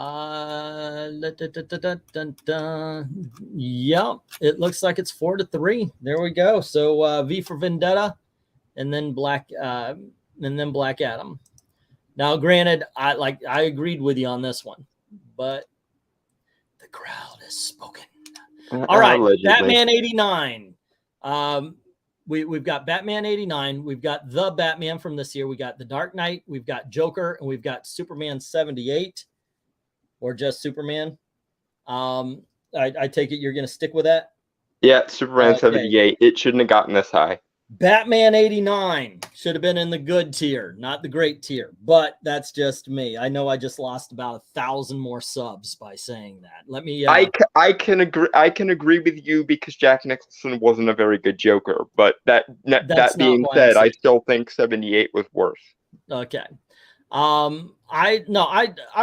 it looks like it's 4-3. There we go. So V for Vendetta, and then Black Adam. Now, granted, I agreed with you on this one, but the crowd has spoken. All right, allegedly. Batman 89. We've got Batman 89. We've got the Batman from this year. We got the Dark Knight. We've got Joker, and we've got Superman 78. Or just Superman. I take it you're going to stick with that? Yeah, Superman Okay. 78. It shouldn't have gotten this high. Batman 89 should have been in the good tier, not the great tier. But that's just me. I know I just lost about 1,000 more subs by saying that. Let me. I can agree. I can agree with you because Jack Nicholson wasn't a very good Joker. But that being said, I still think 78 was worse. Okay. I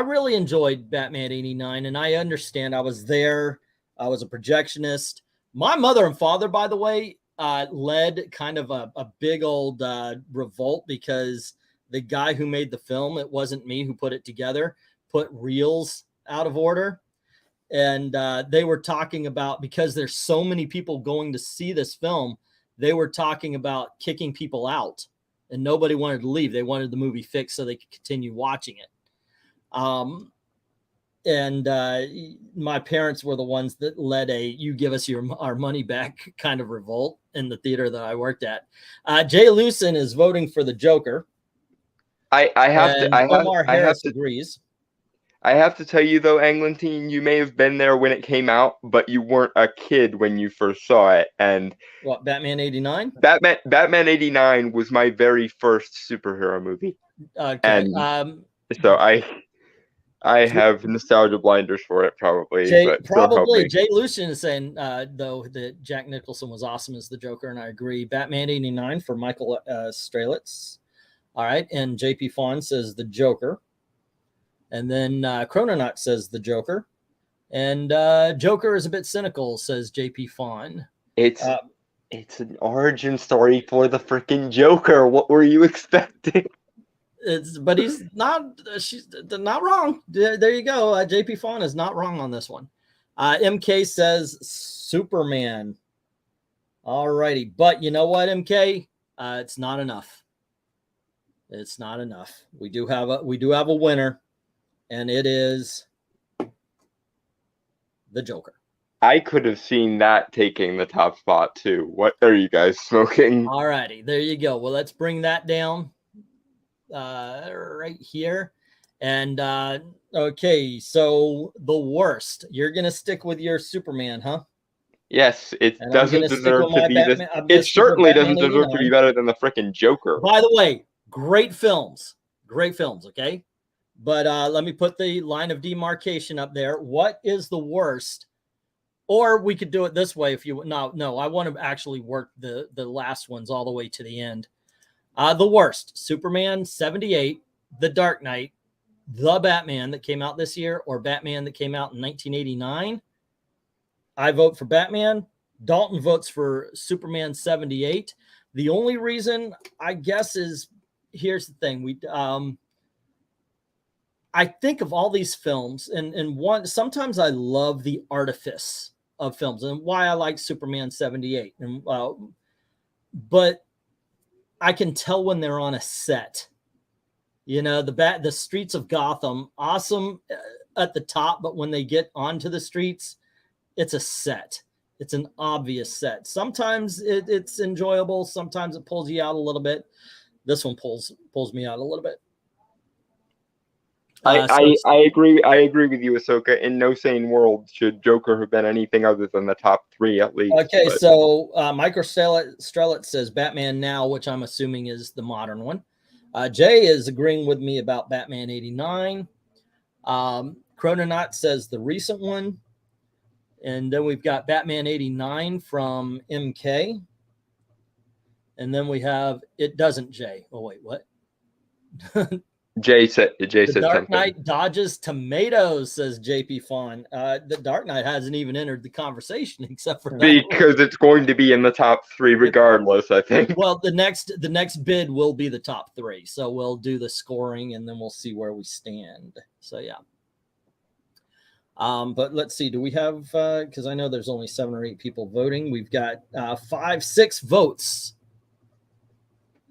really enjoyed Batman 89, and I understand. I was there. I was a projectionist. My mother and father, by the way, led kind of a big old revolt because the guy who made the film, it wasn't me who put it together, put reels out of order. And they were talking about, because there's so many people going to see this film, they were talking about kicking people out, and nobody wanted to leave. They wanted the movie fixed so they could continue watching it. And my parents were the ones that led a "you give us our money back" kind of revolt in the theater that I worked at. Jay Lucen is voting for the Joker. Omar Harris agrees. I have to tell you though, Anglantine, you may have been there when it came out, but you weren't a kid when you first saw it. And what, Batman 89? Batman 89 was my very first superhero movie. Okay. And so I have nostalgia blinders for it, probably. Jay Lucen is saying, though, that Jack Nicholson was awesome as the Joker, and I agree. Batman 89 for Michael Strelitz. All right, and JP Fawn says the Joker. And then CHRONONAUGHT says the Joker. And Joker is a bit cynical, says JP Fawn. It's an origin story for the freaking Joker. What were you expecting? But he's not. She's not wrong. There you go. JP Fawn is not wrong on this one. MK says Superman. All righty, but you know what, MK? It's not enough. It's not enough. We do have a winner, and it is the Joker. I could have seen that taking the top spot too. What are you guys smoking? All righty, there you go. Well, let's bring that down. Right here. And okay, so the worst. You're gonna stick with your Superman, huh? Yes, it doesn't deserve to be this. It certainly doesn't deserve to be better than the frickin' Joker. By the way, great films, okay. But let me put the line of demarcation up there. What is the worst? Or we could do it this way if you no. I want to actually work the last ones all the way to the end. The worst: Superman 78, The Dark Knight, The Batman that came out this year, or Batman that came out in 1989. I vote for Batman. Dalton votes for Superman 78. The only reason, I guess, is here's the thing. I think of all these films, and one, sometimes I love the artifice of films, and why I like Superman 78. And but I can tell when they're on a set. You know, the streets of Gotham, awesome at the top, but when they get onto the streets, it's a set. It's an obvious set. Sometimes it's enjoyable. Sometimes it pulls you out a little bit. This one pulls me out a little bit. I agree. I agree with you, Ahsoka. In no sane world should Joker have been anything other than the top 3 at least. Okay, so Michael Strelitz says Batman Now, which I'm assuming is the modern one. Jay is agreeing with me about Batman 89. CHRONONAUGHT says the recent one. And then we've got Batman 89 from MK. And then we have It Doesn't Jay. Oh, wait, what? Jay said The something. Dark Knight dodges tomatoes, says JP Fawn. The Dark Knight hasn't even entered the conversation except for that. Because it's going to be in the top 3 regardless, I think. Well, the next bid will be the top 3. So we'll do the scoring and then we'll see where we stand. So yeah. But let's see, do we have because I know there's only 7 or 8 people voting. We've got 5-6 votes.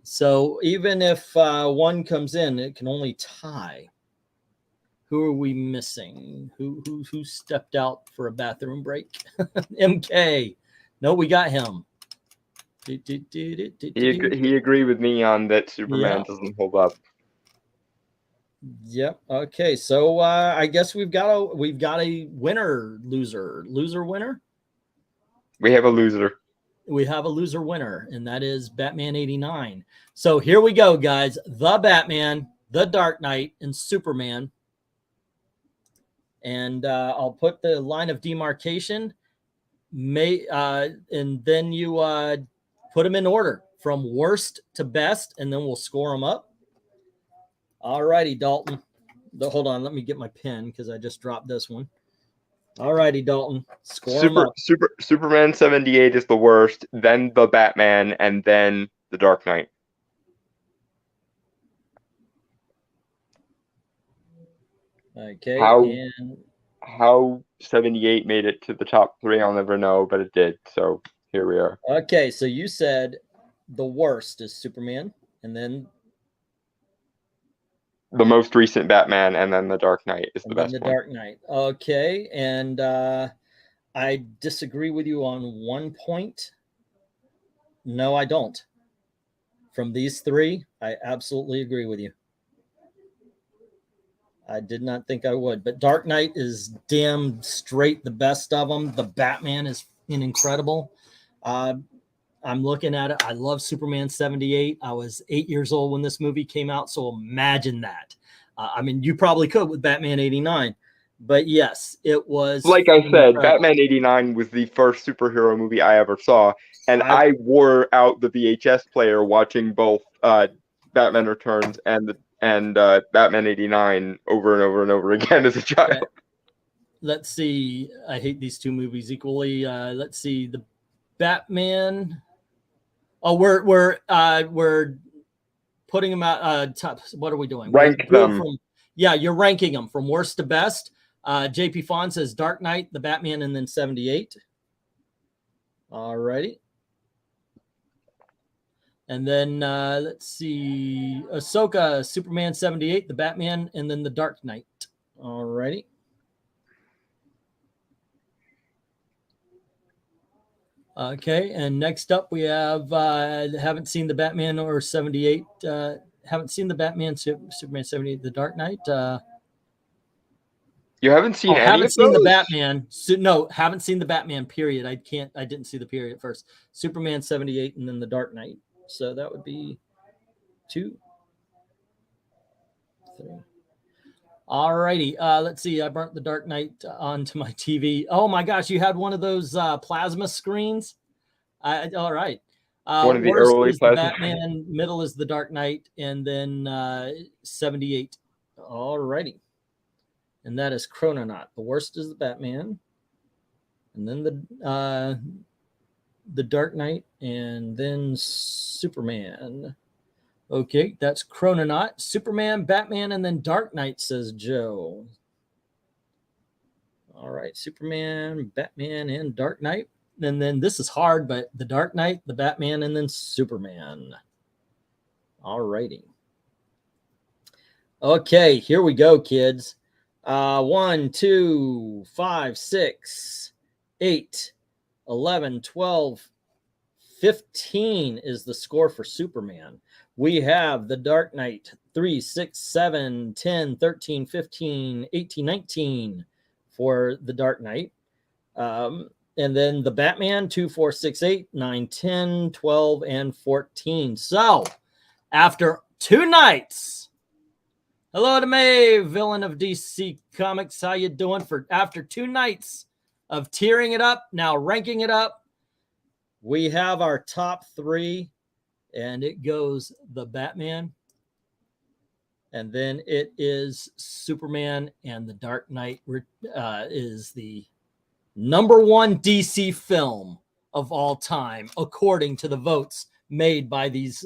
So even if one comes in, it can only tie. Who are we missing? Who stepped out for a bathroom break? MK. No, we got him. He agreed with me on that Superman doesn't hold up. Yep. Okay. So I guess we've got a winner, loser, winner. We have a loser. We have a loser winner, and that is Batman 89. So here we go, guys. The Batman, The Dark Knight, and Superman. And I'll put the line of demarcation. And then you put them in order from worst to best, and then we'll score them up. All righty, Dalton. Hold on, let me get my pen because I just dropped this one. All righty, Dalton. Score them up. Superman 78 is the worst, then the Batman, and then the Dark Knight. Okay. How 78 made it to the top 3, I'll never know, but it did. So here we are. Okay, so you said the worst is Superman, and then the most recent Batman, and then the Dark Knight is the best one. Dark Knight. Okay, and I disagree with you on 1 point. No, I don't. From these 3, I absolutely agree with you. I did not think I would, but Dark Knight is damn straight the best of them. The Batman is incredible. I'm looking at it. I love Superman 78. I was 8 years old when this movie came out, so imagine that. I mean, you probably could with Batman 89, but yes, it was. Like I said, Batman 89 was the first superhero movie I ever saw, and I wore out the VHS player watching both Batman Returns and Batman 89 over and over and over again as a child. Okay. Let's see. I hate these 2 movies equally. Let's see. The Batman. Oh, we're putting them out. Top. What are we doing? Rank them. Yeah, you're ranking them from worst to best. JP Fawn says Dark Knight, the Batman, and then 78. All righty. And then let's see, Ahsoka, Superman 78, the Batman, and then the Dark Knight. All righty. Okay, and next up we have haven't seen the Batman or 78. Haven't seen the Batman, Superman 78, the Dark Knight. You haven't seen any haven't of seen those? The Batman. No, haven't seen the Batman, period. I didn't see the period first. Superman 78 and then the Dark Knight. So that would be 2, 3. All righty. Let's see. I burnt the Dark Knight onto my TV. Oh my gosh, you had one of those plasma screens. All right. One of the early is the Batman, middle is the Dark Knight, and then 78. All righty. And that is Chrononaut. The worst is the Batman, and then the Dark Knight, and then Superman. Okay, that's Chrononaut, Superman, Batman, and then Dark Knight, says Joe. All right, Superman, Batman, and Dark Knight. And then this is hard, but the Dark Knight, the Batman, and then Superman. All righty. Okay, here we go, kids. 1, 2, 5, 6, 8, 11, 12, 15 is the score for Superman. We have the Dark Knight 3, 6, 7, 10, 13, 15, 18, 19 for the Dark Knight. And then the Batman 2, 4, 6, 8, 9, 10, 12, and 14. So after 2 nights, hello to May, villain of DC Comics. How you doing? After 2 nights of tearing it up, now ranking it up, we have our top 3, and it goes the Batman, and then it is Superman, and the Dark Knight is the #1 DC film of all time, according to the votes made by these.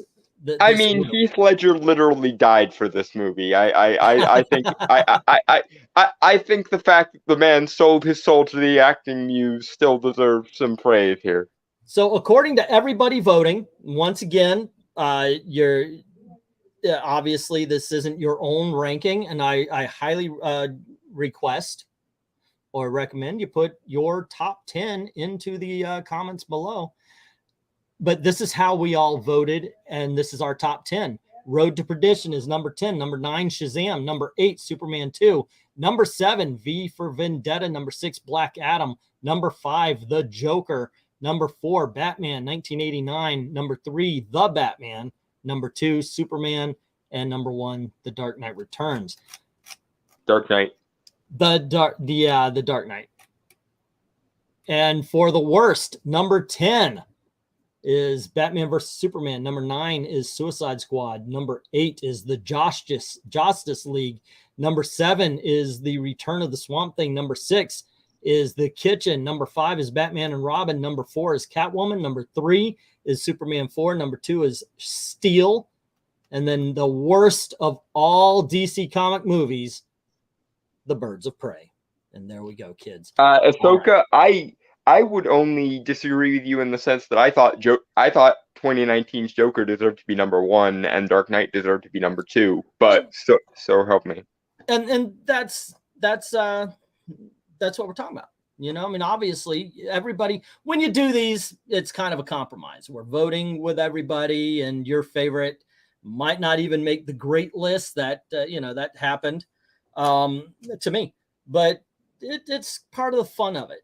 I mean, Heath Ledger literally died for this movie. I think I think the fact that the man sold his soul to the acting muse still deserves some praise here. So, according to everybody voting, once again, obviously this isn't your own ranking, and I highly request or recommend you put your top 10 into the comments below. But this is how we all voted, and this is our top 10. Road to Perdition is number 10. Number 9, Shazam. Number 8, Superman 2. Number 7, V for Vendetta. Number 6, Black Adam. Number 5, The Joker. Number 4, Batman 1989. Number 3, The Batman. Number 2, Superman. And number 1, The Dark Knight Returns. Dark Knight. The Dark Knight. And for the worst, number 10 is Batman versus Superman. Number 9 is Suicide Squad. Number 8 is the Justice League. Number 7 is the Return of the Swamp Thing. Number 6 is The Kitchen. Number 5 is Batman and Robin. Number 4 is Catwoman. Number 3 is Superman 4. Number 2 is Steel. And then the worst of all DC comic movies, The Birds of Prey. And there we go, kids. Ahsoka, right. I would only disagree with you in the sense that I thought 2019's Joker deserved to be number 1 and Dark Knight deserved to be number 2. But so help me. And that's what we're talking about. You know, I mean, obviously, everybody, when you do these, it's kind of a compromise. We're voting with everybody, and your favorite might not even make the great list that that happened to me, but it's part of the fun of it.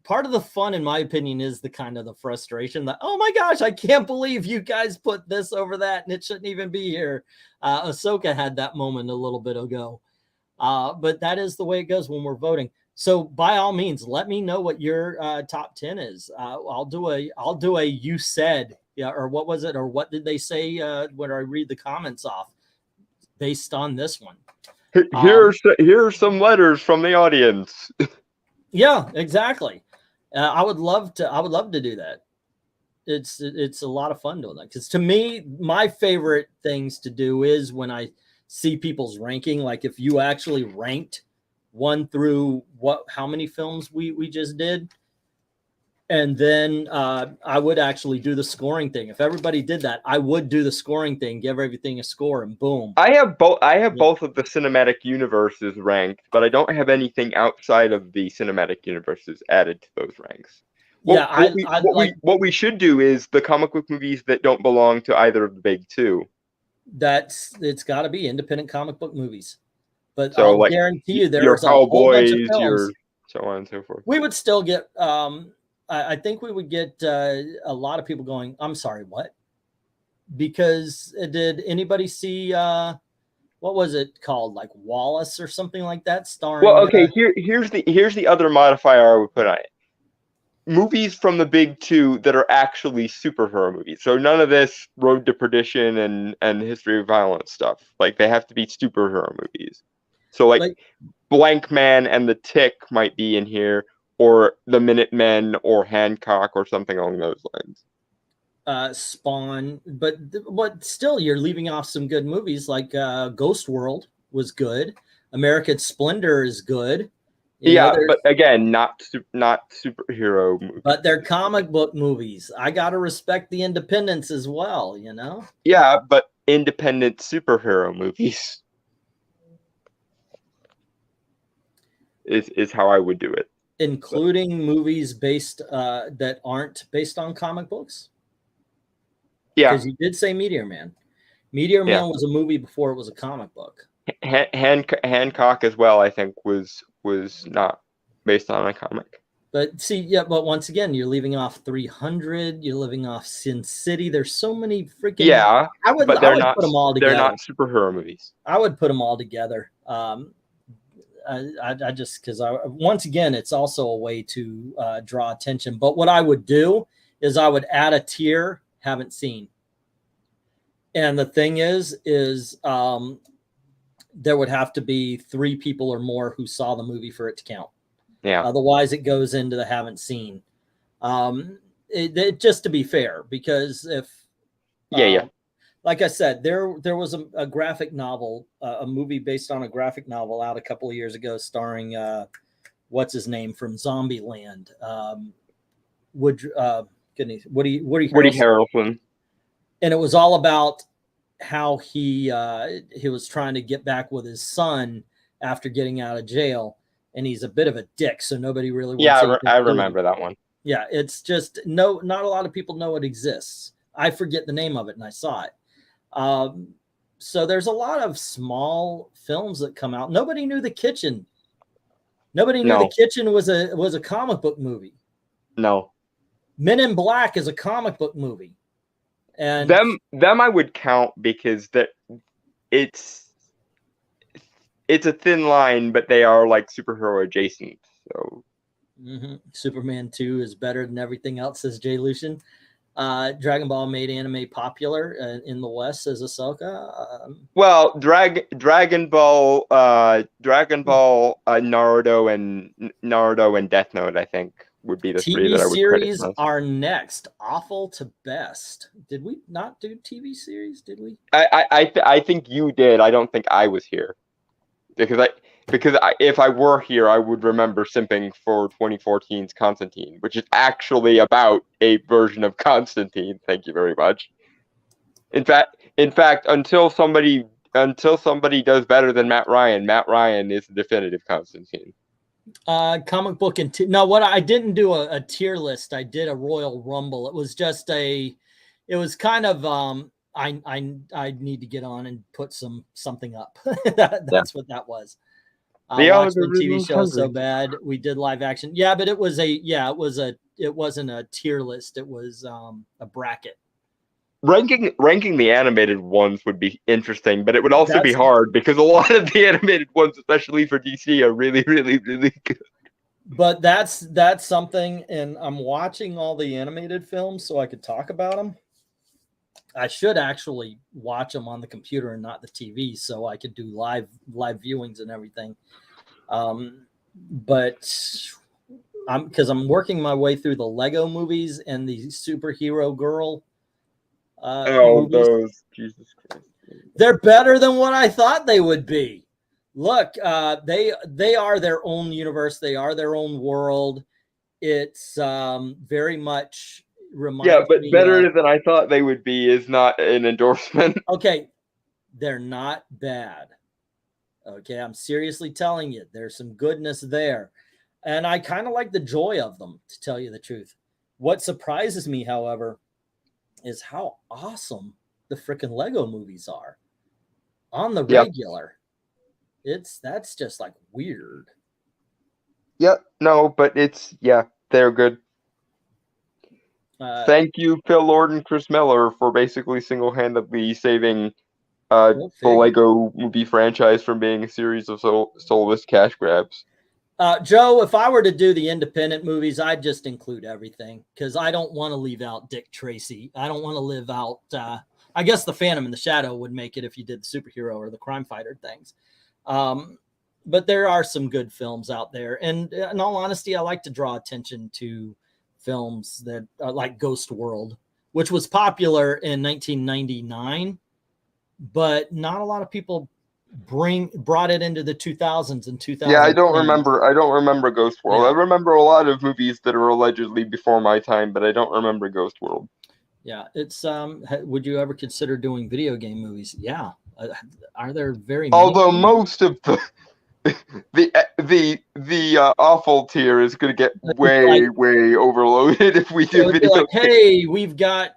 Part of the fun, in my opinion, is the kind of the frustration that, oh my gosh, I can't believe you guys put this over that and it shouldn't even be here. Ahsoka had that moment a little bit ago, but that is the way it goes when we're voting. So by all means, let me know what your top 10 is. I'll do a you said, yeah, or what was it, or what did they say when I read the comments off based on this one. Here are some letters from the audience. Yeah, exactly. I would love to do that. It's a lot of fun doing that, because to me, my favorite things to do is when I see people's ranking. Like if you actually ranked 1 through how many films we just did, and then I would actually do the scoring thing. If everybody did that, I would do the scoring thing, give everything a score, and boom. I have both of the cinematic universes ranked, but I don't have anything outside of the cinematic universes added to those ranks. What we should do is the comic book movies that don't belong to either of the big two. It's got to be independent comic book movies. But so, I'll guarantee you there's your a whole bunch of Cowboys, films. your so on and so forth. We would still get I think we would get a lot of people going, I'm sorry, what? Because did anybody see what was it called, like Wallace or something like that, starring? Well, okay, here's the other modifier I would put on it. Movies from the big two that are actually superhero movies. So none of this Road to Perdition and History of Violence stuff. Like they have to be superhero movies. So like BLANKMAN and The Tick might be in here, or The Minutemen, or Hancock, or something along those lines. Spawn, but still, you're leaving off some good movies. Like Ghost World was good. American Splendor is good. But again, not superhero movies. But they're comic book movies. I gotta respect the independence as well, you know. Yeah, but independent superhero movies is how I would do it. Including movies based that aren't based on comic books. Yeah, because you did say Meteor Man. Meteor Man was a movie before it was a comic book. Hancock as well, I think, was not based on a comic. But see, but once again, you're leaving off 300. You're leaving off Sin City. There's so many freaking. Yeah, I would put them all together. They're not superhero movies. I would put them all together. I just because once again, it's also a way to draw attention. But what I would do is I would add a tier haven't seen. And the thing is there would have to be 3 people or more who saw the movie for it to count. Yeah. Otherwise, it goes into the haven't seen. Just to be fair, because if like I said, there was a graphic novel, a movie based on a graphic novel out a couple of years ago, starring what's his name from Zombieland, Woody Harrelson. And it was all about how he was trying to get back with his son after getting out of jail, and he's a bit of a dick, so nobody really wants I remember that one. Yeah, it's just not a lot of people know it exists. I forget the name of it, and I saw it. So there's a lot of small films that come out. Nobody knew The Kitchen. Nobody knew The Kitchen was a comic book movie. No. Men in Black is a comic book movie. And them I would count because it's a thin line, but they are like superhero adjacent. So Superman 2 is better than everything else, says Jay Lucian. Dragon Ball made anime popular in the West, says Ahsoka. Well, Dragon Ball, Naruto and Death Note, I think, would be the three that I would series credit. Are next. Awful to best. Did we not do TV series? Did we? I think you did. I don't think I was here because if I were here, I would remember simping for 2014's Constantine, which is actually about a version of Constantine. Thank you very much. In fact, until somebody does better than Matt Ryan is the definitive Constantine. Comic book and no, what I didn't do a tier list. I did a Royal Rumble. It was just it was kind of I need to get on and put something up. That's what that was. I watched the TV show so bad. We did live action. Yeah, but it wasn't a tier list. It was a bracket. Ranking the animated ones would be interesting, but it would also be hard because a lot of the animated ones, especially for DC, are really, really, really good. But that's something, and I'm watching all the animated films so I could talk about them. I should actually watch them on the computer and not the TV, so I could do live viewings and everything. But because I'm working my way through the Lego movies and the superhero girl. Movies. Those Jesus Christ! They're better than what I thought they would be. Look, they are their own universe. They are their own world. It's very much. But better than I thought they would be is not an endorsement. Okay, they're not bad. Okay, I'm seriously telling you, there's some goodness there. And I kind of like the joy of them, to tell you the truth. What surprises me, however, is how awesome the freaking Lego movies are on the regular. That's just like weird. Yeah, no, but they're good. Thank you, Phil Lord and Chris Miller, for basically single-handedly saving the Lego movie franchise from being a series of soulless cash grabs. Joe, if I were to do the independent movies, I'd just include everything because I don't want to leave out Dick Tracy. I don't want to leave out. I guess the Phantom and the Shadow would make it if you did the superhero or the crime fighter things. But there are some good films out there, and in all honesty, I like to draw attention to films that are like Ghost World, which was popular in 1999, but not a lot of people brought it into the 2000s and 2000s. Yeah, I don't remember Ghost World. Yeah. I remember a lot of movies that are allegedly before my time, but I don't remember Ghost World. Yeah, it's would you ever consider doing video game movies? Yeah. Are there very Although most of the awful tier is going to get way overloaded if we do video games. Hey, we've got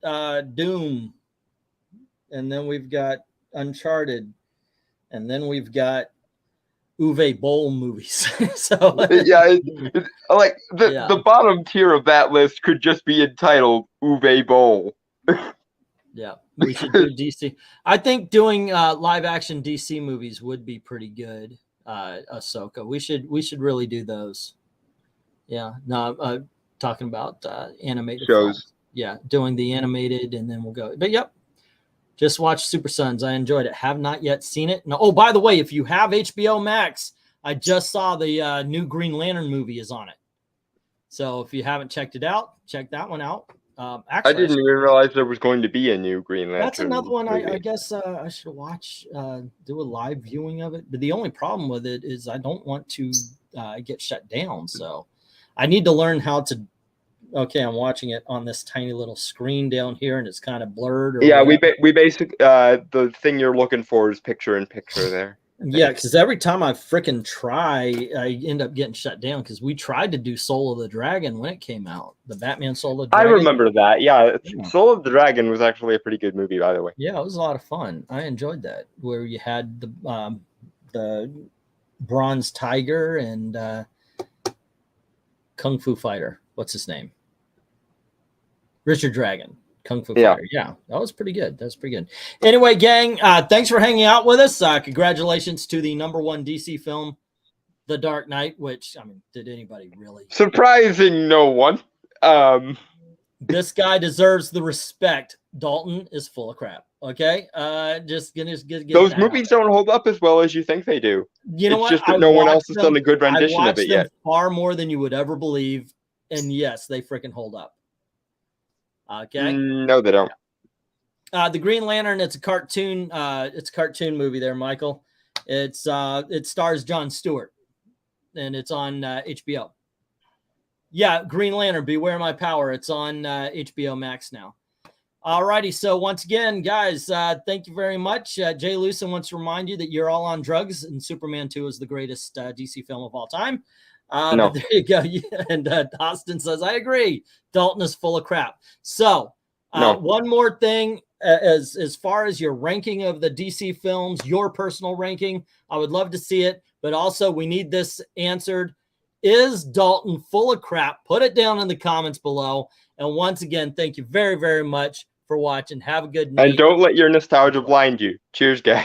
Doom, and then we've got Uncharted, and then we've got Uwe Boll movies. So the bottom tier of that list could just be entitled Uwe Boll. Yeah, we should do DC. I think doing live action DC movies would be pretty good. Ahsoka, we should really do those. Yeah, no, talking about animated shows. Films. Yeah, doing the animated, and then we'll go. But yep, just watch Super Sons. I enjoyed it. Have not yet seen it. No. Oh, by the way, if you have HBO Max, I just saw the new Green Lantern movie is on it. So if you haven't checked it out, check that one out. Actually, I didn't even realize there was going to be a new Green Lantern. That's another one I guess I should watch, do a live viewing of it. But the only problem with it is I don't want to get shut down. So I need to learn how to. Okay, I'm watching it on this tiny little screen down here, and it's kind of blurred. We basically the thing you're looking for is picture in picture there. Yeah, because every time I freaking try, I end up getting shut down because we tried to do Soul of the Dragon when it came out. The Batman Soul of the I Dragon. remember that. Yeah, Yeah. Soul of the Dragon was actually a pretty good movie, by the way. Yeah, it was a lot of fun. I enjoyed that, where you had the Bronze Tiger and Kung Fu Fighter. What's his name? Richard Dragon. Kung Fu Fighter. Yeah, that was pretty good. That's pretty good. Anyway, gang, thanks for hanging out with us. Congratulations to the #1 DC film, The Dark Knight, which, I mean, did anybody really? Surprising no one. This guy deserves the respect. Dalton is full of crap. Okay? Just get those movies don't hold up as well as you think they do. You know it's what? just that no one else has done a good rendition of it yet. Far more than you would ever believe. And yes, they freaking hold up. Okay. No, they don't. The Green Lantern, it's a cartoon. It's a cartoon movie there, Michael. It stars Jon Stewart, and it's on HBO. Yeah, Green Lantern, Beware My Power. It's on HBO Max now. Alrighty, so once again, guys, thank you very much. Jay Lewson wants to remind you that you're all on drugs, and Superman 2 is the greatest DC film of all time. No. But there you go. And Austin says, I agree. Dalton is full of crap. So one more thing, as far as your ranking of the DC films, your personal ranking, I would love to see it. But also, we need this answered. Is Dalton full of crap? Put it down in the comments below. And once again, thank you very, very much for watching. Have a good night. And don't let your nostalgia blind you. Cheers, guys.